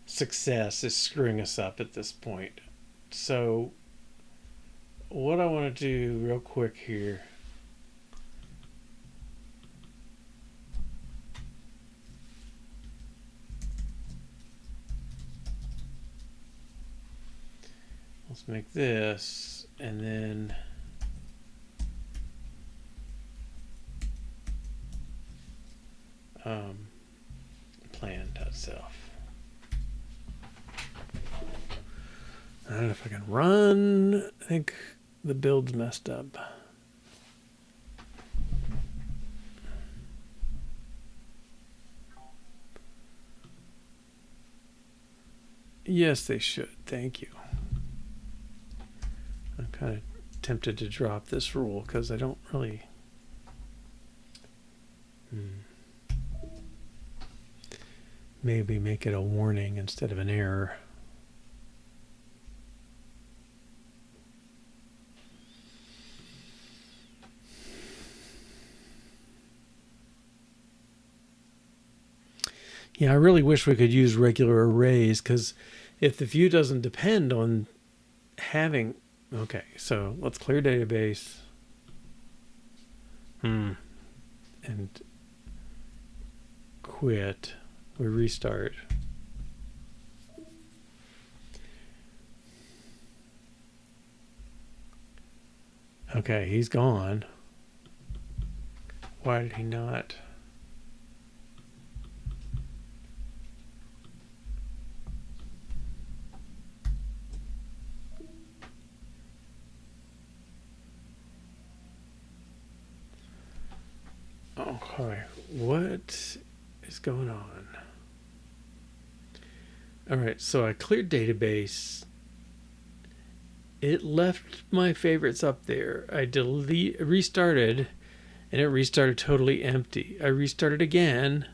S1: success is screwing us up at this point. So what I want to do real quick here, let's make this, and then plan.self. I don't know if I can run. I think the build's messed up. Yes, they should. Thank you. I'm kind of tempted to drop this rule because I don't really... Maybe make it a warning instead of an error. Yeah, I really wish we could use regular arrays, because if the view doesn't depend on having... Okay, so let's clear database. And quit. We restart. Okay, he's gone. Why did he not? Okay, what is going on? All right, so I cleared database. It left my favorites up there. I restarted, and it restarted totally empty. I restarted again,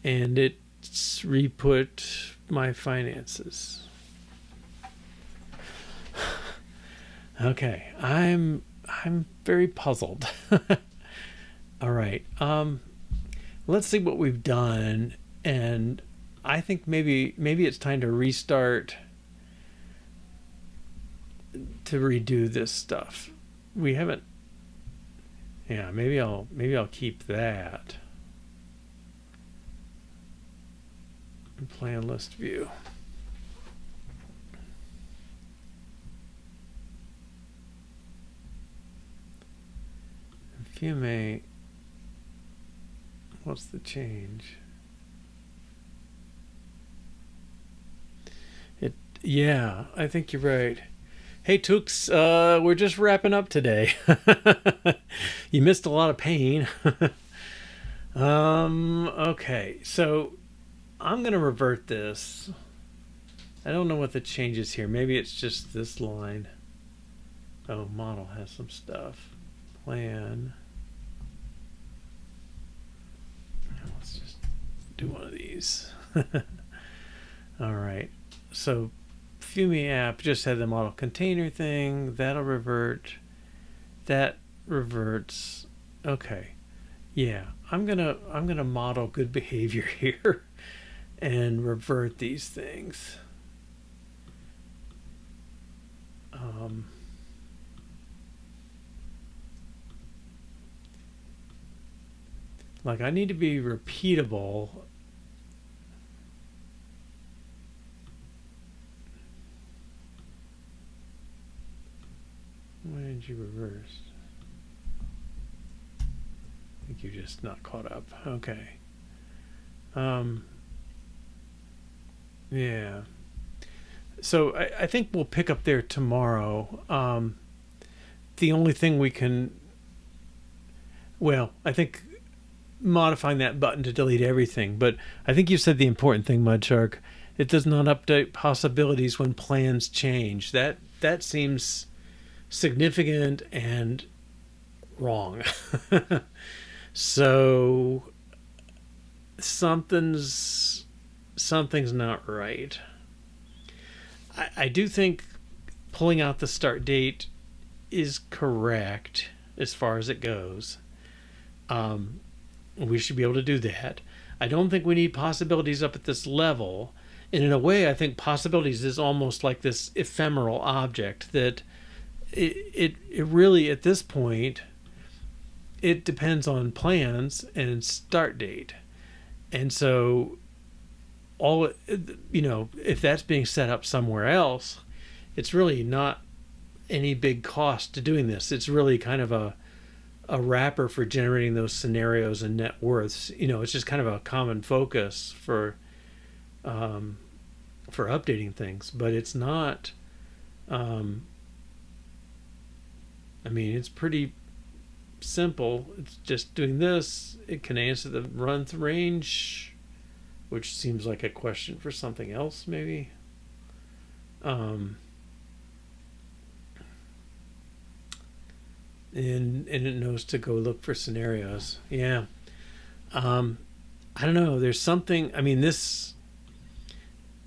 S1: and it's re-put my finances. Okay, I'm very puzzled. All right, let's see what we've done, and I think maybe it's time to restart to redo this stuff. We haven't. Yeah, maybe I'll keep that. Plan list view. Fiume. What's the change? Yeah, I think you're right. Hey, Tooks, we're just wrapping up today. You missed a lot of pain. Okay, so I'm going to revert this. I don't know what the change is here. Maybe it's just this line. Oh, model has some stuff. Plan. Let's just do one of these. All right, so Fiume app just had the model container thing. That'll revert. That reverts. Okay, yeah, I'm gonna model good behavior here and revert these things. Like, I need to be repeatable. Why did you reverse? I think you're just not caught up. Okay. Yeah. So I think we'll pick up there tomorrow. The only thing we can... Well, I think modifying that button to delete everything, but I think you said the important thing, Mudshark. It does not update possibilities when plans change. That seems significant and wrong. So something's not right. I do think pulling out the start date is correct as far as it goes. We should be able to do that. I don't think we need possibilities up at this level. And in a way, I think possibilities is almost like this ephemeral object that it really, at this point, it depends on plans and start date. And so all, if that's being set up somewhere else, it's really not any big cost to doing this. It's really kind of a wrapper for generating those scenarios and net worths. It's just kind of a common focus for updating things, but it's not. It's pretty simple. It's just doing this. It can answer the runs range, which seems like a question for something else, maybe. And it knows to go look for scenarios. Yeah. Um, I don't know. There's something. I mean, this.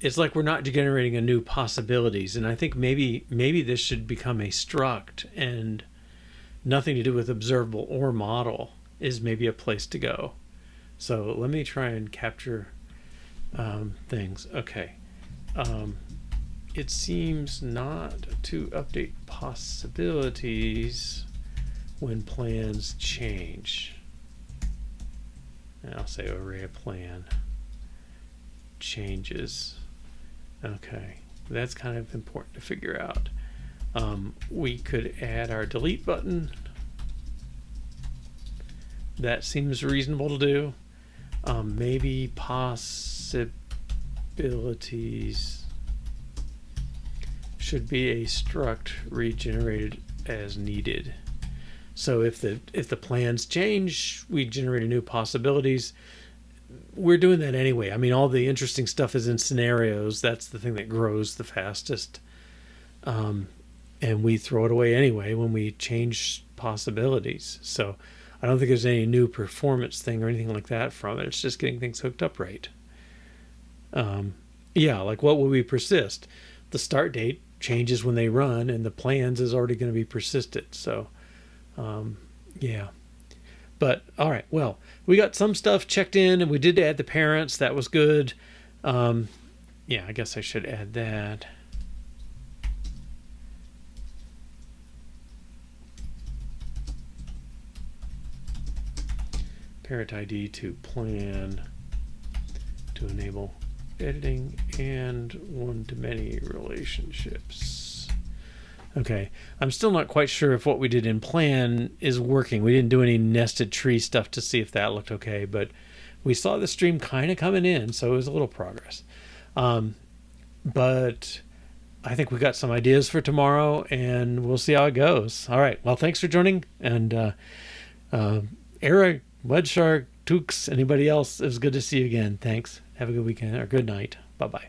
S1: It's like we're not generating a new possibilities, and I think maybe this should become a struct, and nothing to do with observable or model is maybe a place to go. So let me try and capture things. Okay. It seems not to update possibilities when plans change. And I'll say array of plan changes. Okay, that's kind of important to figure out. We could add our delete button. That seems reasonable to do. Maybe possibilities should be a struct regenerated as needed. So if the plans change, we generate a new possibilities. We're doing that anyway. I mean, all the interesting stuff is in scenarios. That's the thing that grows the fastest. And we throw it away anyway when we change possibilities. So I don't think there's any new performance thing or anything like that from it. It's just getting things hooked up right. Yeah, like what will we persist? The start date changes when they run, and the plans is already going to be persisted. So, yeah. But all right, well, we got some stuff checked in, and we did add the parents. That was good. Yeah, I guess I should add that. Parent ID to plan to enable editing and one-to-many relationships. Okay, I'm still not quite sure if what we did in plan is working. We didn't do any nested tree stuff to see if that looked okay, but we saw the stream kind of coming in, so it was a little progress. But I think we got some ideas for tomorrow, and we'll see how it goes. All right, well, thanks for joining, and Eric, Mudshark, Tukes, anybody else, it was good to see you again. Thanks. Have a good weekend or good night. Bye-bye.